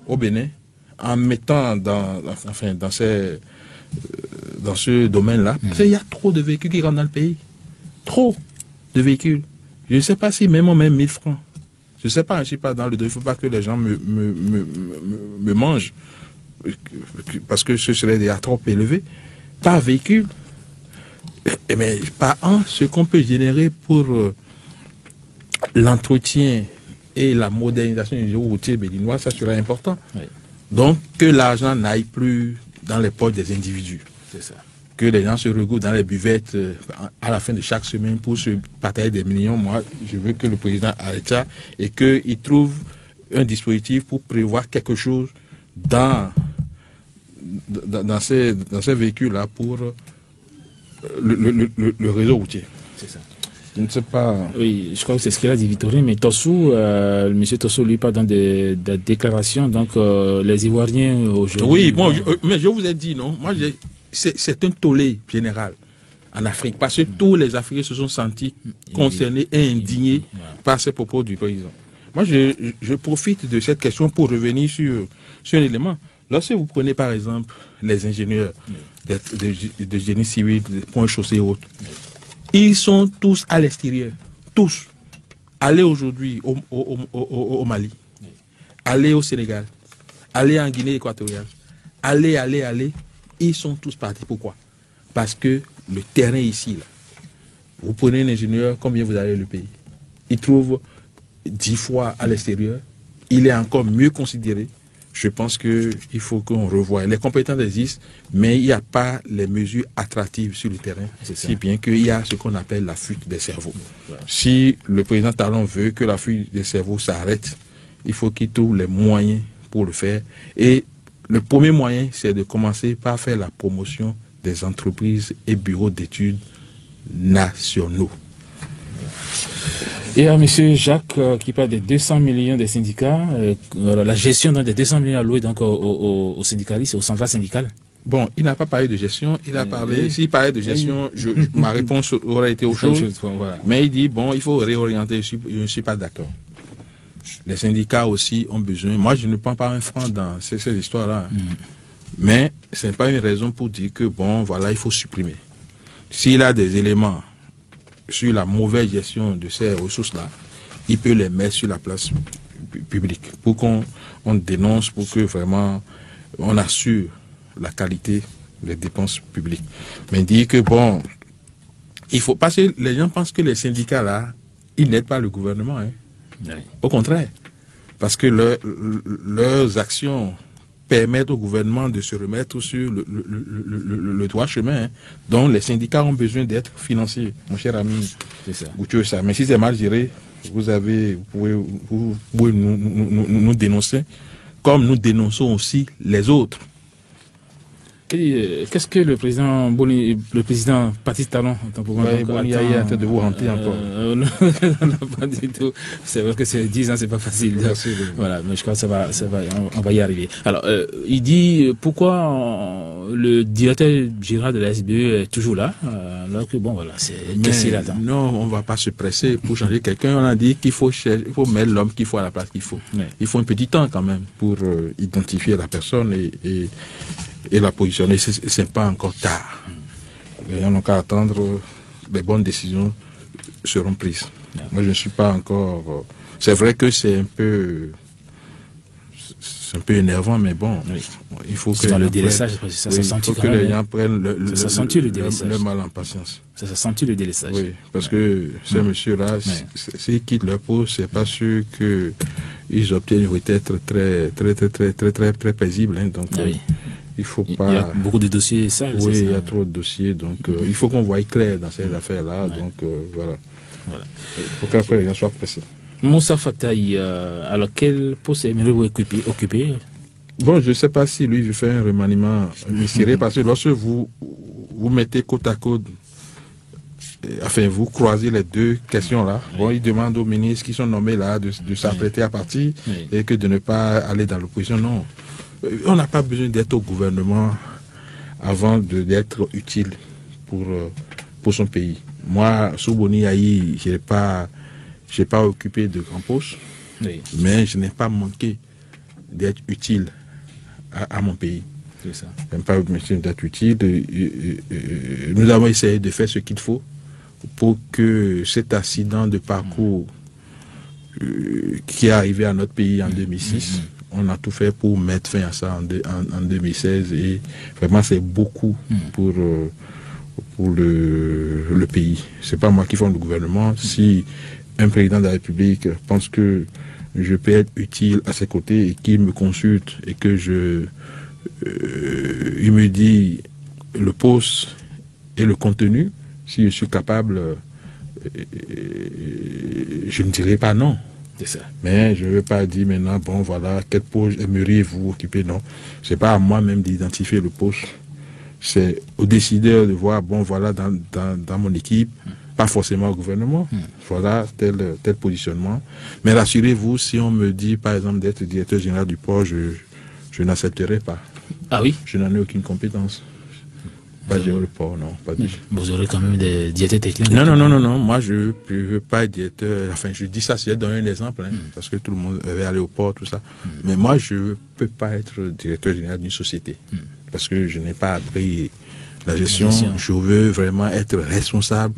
au Bénin en mettant dans ce domaine-là. Parce qu'il y a trop de véhicules qui rentrent dans le pays. Trop de véhicules. Je ne sais pas si même on met 1000 francs. Je ne sais pas, je ne suis pas dans le dos. Il ne faut pas que les gens me mangent. Parce que ce serait déjà trop élevé. Par véhicule, mais par an, ce qu'on peut générer pour l'entretien et la modernisation du réseau routier béninois, ça sera important. Donc, que l'argent n'aille plus dans les poches des individus. C'est ça. Que les gens se regroupent dans les buvettes à la fin de chaque semaine pour se partager des millions. Moi, je veux que le président arrête ça et qu'il trouve un dispositif pour prévoir quelque chose dans ces véhicules-là pour le réseau routier. C'est ça. Je ne sais pas. Oui, je crois que c'est ce qu'il a dit Victorin, mais Tossou, M. Tossou, lui, parle dans des déclarations, donc les Ivoiriens aujourd'hui. Oui, bon, mais je vous ai dit, non, moi, c'est un tollé général en Afrique, parce que tous les Africains se sont sentis concernés et indignés par ces propos du président. Moi, je profite de cette question pour revenir sur un élément. Lorsque vous prenez par exemple les ingénieurs de génie civil, des ponts chaussés et autres, ils sont tous à l'extérieur. Tous. Allez aujourd'hui au Mali, allez au Sénégal, allez en Guinée équatoriale, allez, ils sont tous partis. Pourquoi? Parce que le terrain ici, là, vous prenez un ingénieur, combien vous avez le pays? Il trouve 10 fois à l'extérieur, il est encore mieux considéré. Je pense qu'il faut qu'on revoie. Les compétences existent, mais il n'y a pas les mesures attractives sur le terrain, si bien qu'il y a ce qu'on appelle la fuite des cerveaux. Si le président Talon veut que la fuite des cerveaux s'arrête, il faut qu'il trouve les moyens pour le faire. Et le premier moyen, c'est de commencer par faire la promotion des entreprises et bureaux d'études nationaux. Et à M. Jacques qui parle des 200 millions des syndicats, la gestion des 200 millions alloués donc aux syndicalistes, aux centrales syndicales. Bon, il n'a pas parlé de gestion, il a parlé, s'il parlait de gestion, ma réponse aurait été autre chose. Voilà. Mais il dit, bon, il faut réorienter, je ne suis pas d'accord. Les syndicats aussi ont besoin, moi je ne prends pas un franc dans ces histoires-là, mais ce n'est pas une raison pour dire que, bon, voilà, il faut supprimer. S'il a des éléments sur la mauvaise gestion de ces ressources-là, il peut les mettre sur la place publique pour qu'on dénonce, pour que vraiment on assure la qualité des dépenses publiques. Mais dire que bon, il faut passer, les gens pensent que les syndicats là, ils n'aident pas le gouvernement. Hein. Oui. Au contraire, parce que leurs actions permettre au gouvernement de se remettre sur le droit chemin. Hein. Donc les syndicats ont besoin d'être financés, mon cher ami. C'est ça. Mais si c'est mal géré, vous pouvez nous dénoncer, comme nous dénonçons aussi les autres. Qu'est-ce que le président Patrice Talon Boni Yayi est en train de vous hanter encore. Non, pas du tout. C'est vrai que c'est 10 ans, c'est pas facile. Voilà, mais je crois que on va y arriver. Alors, il dit pourquoi le directeur général de la SBE est toujours là, alors que bon, voilà, qu'est-ce qu'il attend? Non, on va pas se presser pour changer quelqu'un. On a dit qu'il faut mettre l'homme qu'il faut à la place qu'il faut. Ouais. Il faut un petit temps quand même pour identifier la personne et la positionner. C'est pas encore tard. Les gens n'ont qu'à attendre, les bonnes décisions seront prises. Moi, je ne suis pas encore... c'est vrai que c'est un peu énervant, mais bon, il faut que... Dans le délaissage, ça faut que les gens prennent le mal en patience. Ça sent le délaissage. Oui, parce que ces messieurs-là, s'ils quittent leur poste, c'est pas sûr qu'ils obtiennent une retraite très paisible. Hein, donc, il faut pas... Il y a beaucoup de dossiers sales. Oui, il y a trop de dossiers, donc il faut qu'on voie clair dans ces affaires-là, donc voilà. Il faut qu'après les gens soient pressés. Moussa Fataï, alors quel poste aimerez-vous occuper? Bon, je ne sais pas si lui veut faire un remaniement ministériel, parce que lorsque vous mettez côte à côte, enfin vous croisez les deux questions-là, bon, il demande aux ministres qui sont nommés là de s'apprêter à partir et que de ne pas aller dans l'opposition, non. On n'a pas besoin d'être au gouvernement avant d'être utile pour son pays. Moi, sous Boni Yayi, je n'ai pas occupé de grands postes, mais je n'ai pas manqué d'être utile à mon pays. C'est ça. Je n'ai pas manqué d'être utile. Nous avons essayé de faire ce qu'il faut pour que cet accident de parcours qui est arrivé à notre pays en 2006, on a tout fait pour mettre fin à ça en 2016 et vraiment c'est beaucoup pour le pays. C'est pas moi qui fonde le gouvernement. Si un président de la République pense que je peux être utile à ses côtés et qu'il me consulte et que il me dit le poste et le contenu, si je suis capable, je ne dirai pas non. C'est ça. Mais je ne veux pas dire maintenant, bon voilà, quel poste aimeriez-vous occuper? Non. C'est pas à moi-même d'identifier le poste. C'est aux décideurs de voir, bon voilà, dans mon équipe, pas forcément au gouvernement, voilà tel positionnement. Mais rassurez-vous, si on me dit par exemple d'être directeur général du port, je n'accepterai pas. Ah oui? Je n'en ai aucune compétence. Pas gérer le port, non. Pas du... Vous aurez quand même des directeurs techniques? Non. Moi, je ne veux pas être directeur. Enfin, je dis ça, c'est donner un exemple, hein, parce que tout le monde veut aller au port, tout ça. Mais moi, je ne peux pas être directeur général d'une société. Parce que je n'ai pas appris la gestion. Je veux vraiment être responsable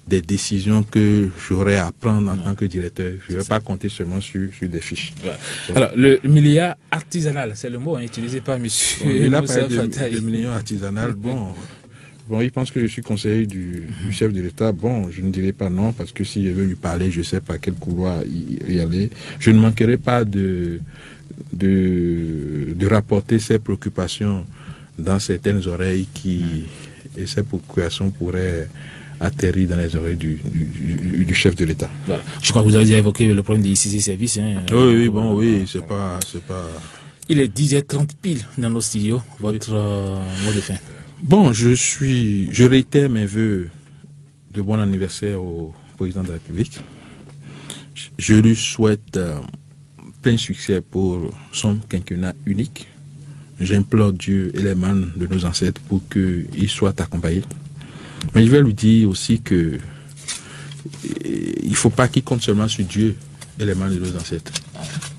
des décisions que j'aurais à prendre en tant que directeur. Je ne vais pas compter seulement sur des fiches. Voilà. Alors, le milieu artisanal, c'est le mot utilisé par monsieur. Il a parlé de milieu artisanal. Bon, il pense que je suis conseiller du chef de l'État. Bon, je ne dirai pas non, parce que si je veux lui parler, je sais par quel couloir y aller. Je ne manquerai pas de rapporter ses préoccupations dans certaines oreilles et ces préoccupations pourraient atterrir dans les oreilles du chef de l'État. Voilà. Je crois que vous avez déjà évoqué le problème des ICC services. Oui, c'est pas... Il est 10h30 pile dans nos studios. Votre mot de fin. Bon, je réitère mes vœux de bon anniversaire au président de la République. Je lui souhaite plein succès pour son quinquennat unique. J'implore Dieu et les mains de nos ancêtres pour qu'il soit accompagné. Mais je vais lui dire aussi que il ne faut pas qu'il compte seulement sur Dieu et les mains de nos ancêtres.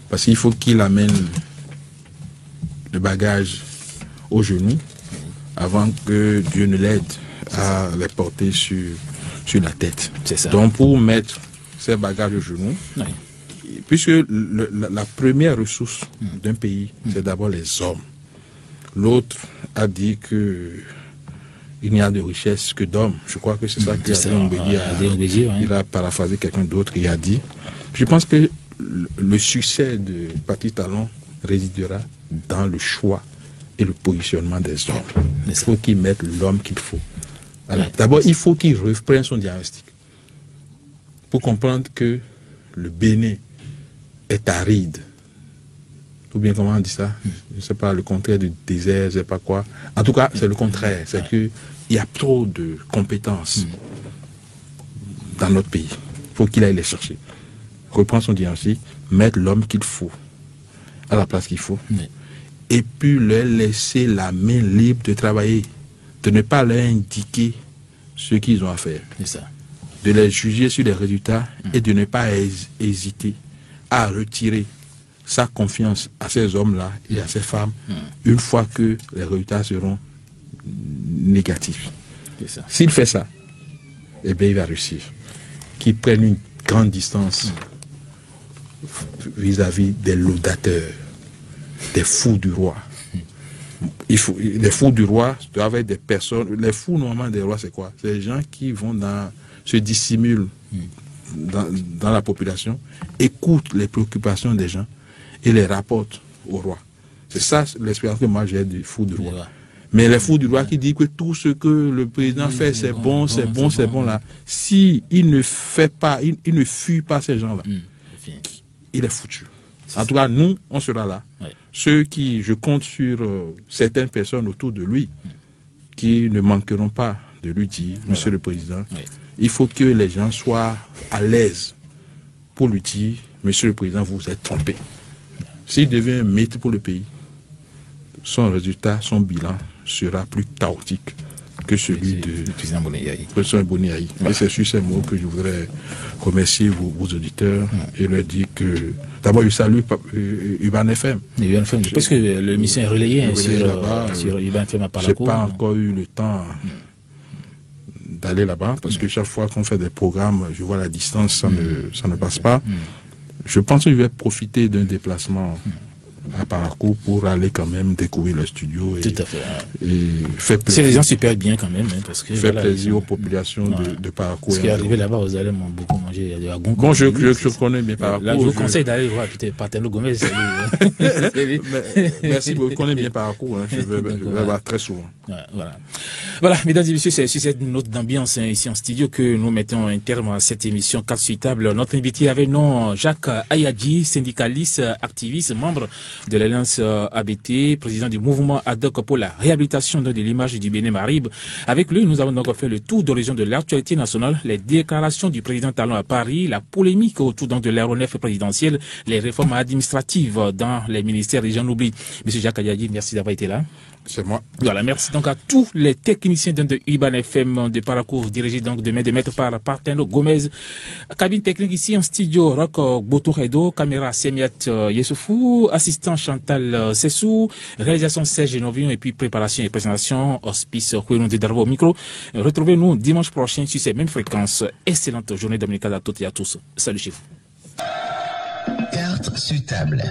Parce qu'il faut qu'il amène le bagage au genou avant que Dieu ne l'aide à les porter sur la tête. C'est ça. Donc pour mettre ces bagages au genou, puisque la première ressource d'un pays, c'est d'abord les hommes. L'autre a dit que il n'y a de richesse que d'hommes. Je crois que c'est ça qu'il a paraphrasé quelqu'un d'autre qui a dit. Je pense que le succès de Patrice Talon résidera dans le choix et le positionnement des hommes. Il faut qu'il mette l'homme qu'il faut. D'abord, il faut qu'il reprenne son diagnostic pour comprendre que le Bénin est aride. Ou bien comment on dit ça? Je ne sais pas, le contraire du désert, je ne sais pas quoi. En tout cas, c'est le contraire. C'est qu'il y a trop de compétences dans notre pays. Il faut qu'il aille les chercher. Reprendre son diagnostic, mettre l'homme qu'il faut à la place qu'il faut. Et puis leur laisser la main libre de travailler. De ne pas leur indiquer ce qu'ils ont à faire. De les juger sur les résultats et de ne pas hésiter à retirer sa confiance à ces hommes-là et à ces femmes une fois que les résultats seront négatifs. S'il fait ça, eh bien il va réussir. Qu'il prenne une grande distance vis-à-vis des laudateurs, des fous du roi. Les fous du roi doivent être des personnes. Les fous normalement des rois, c'est quoi? C'est les gens qui vont se dissimulent dans la population, écoutent les préoccupations des gens et les rapportent au roi. C'est ça l'expérience que moi j'ai des fous du roi. Mais les fous du roi qui disent que tout ce que le président fait, c'est bon, c'est bon là. Si il ne fait pas, il ne fuit pas ces gens-là, il est foutu. En tout cas, nous, on sera là. Ceux qui, je compte sur certaines personnes autour de lui, qui ne manqueront pas de lui dire, Monsieur le Président, il faut que les gens soient à l'aise pour lui dire, Monsieur le Président, vous êtes trompé. S'il devient un maître pour le pays, son résultat, son bilan sera plus chaotique que celui du président Boniaï. Et c'est sur ces mots que je voudrais remercier vos auditeurs et leur dire que d'abord je salue Urban FM. Je pense que l'émission est relayée sur Urban FM à Parakou. Je n'ai pas encore eu le temps d'aller là-bas parce que chaque fois qu'on fait des programmes, je vois la distance, ça ne passe pas. Je pense que je vais profiter d'un déplacement à Parakou pour aller quand même découvrir le studio tout à fait, et faire plaisir. C'est les gens super bien quand même, parce que faire plaisir aux populations de Parakou. Parce qu'arrivé là-bas, vous allez beaucoup manger de la Bon, je connais bien Parakou. Là, je vous conseille d'aller voir Patelo Gomez. Merci beaucoup, je connais bien Parakou. Je vais voir très souvent. Voilà, mesdames et messieurs, c'est sur cette note d'ambiance ici en studio que nous mettons un terme à cette émission 4 sur table. Notre invité avait nom Jacques Ayadji, syndicaliste, activiste, membre de l'Alliance ABT, président du mouvement ad hoc pour la réhabilitation de l'image du Bénin-Marib. Avec lui, nous avons donc fait le tour d'horizon de l'actualité nationale, les déclarations du président Talon à Paris, la polémique autour donc de l'aéronef présidentiel, les réformes administratives dans les ministères et j'en oublie. Monsieur Jacques Ayadji, merci d'avoir été là. C'est moi. Voilà, merci. donc à tous les techniciens de Urban FM de Paracourt, dirigés donc de maître par Parteno Gomez. Cabine technique ici en studio, Rock Botoredo, caméra Semiat Yessoufou, assistant Chantal Sessou, réalisation Serge Novion et puis préparation et présentation, hospice Kouenou de Darbo au micro. Retrouvez-nous dimanche prochain sur ces mêmes fréquences. Excellente journée dominicale à toutes et à tous. Salut chez vous. Carte sur table.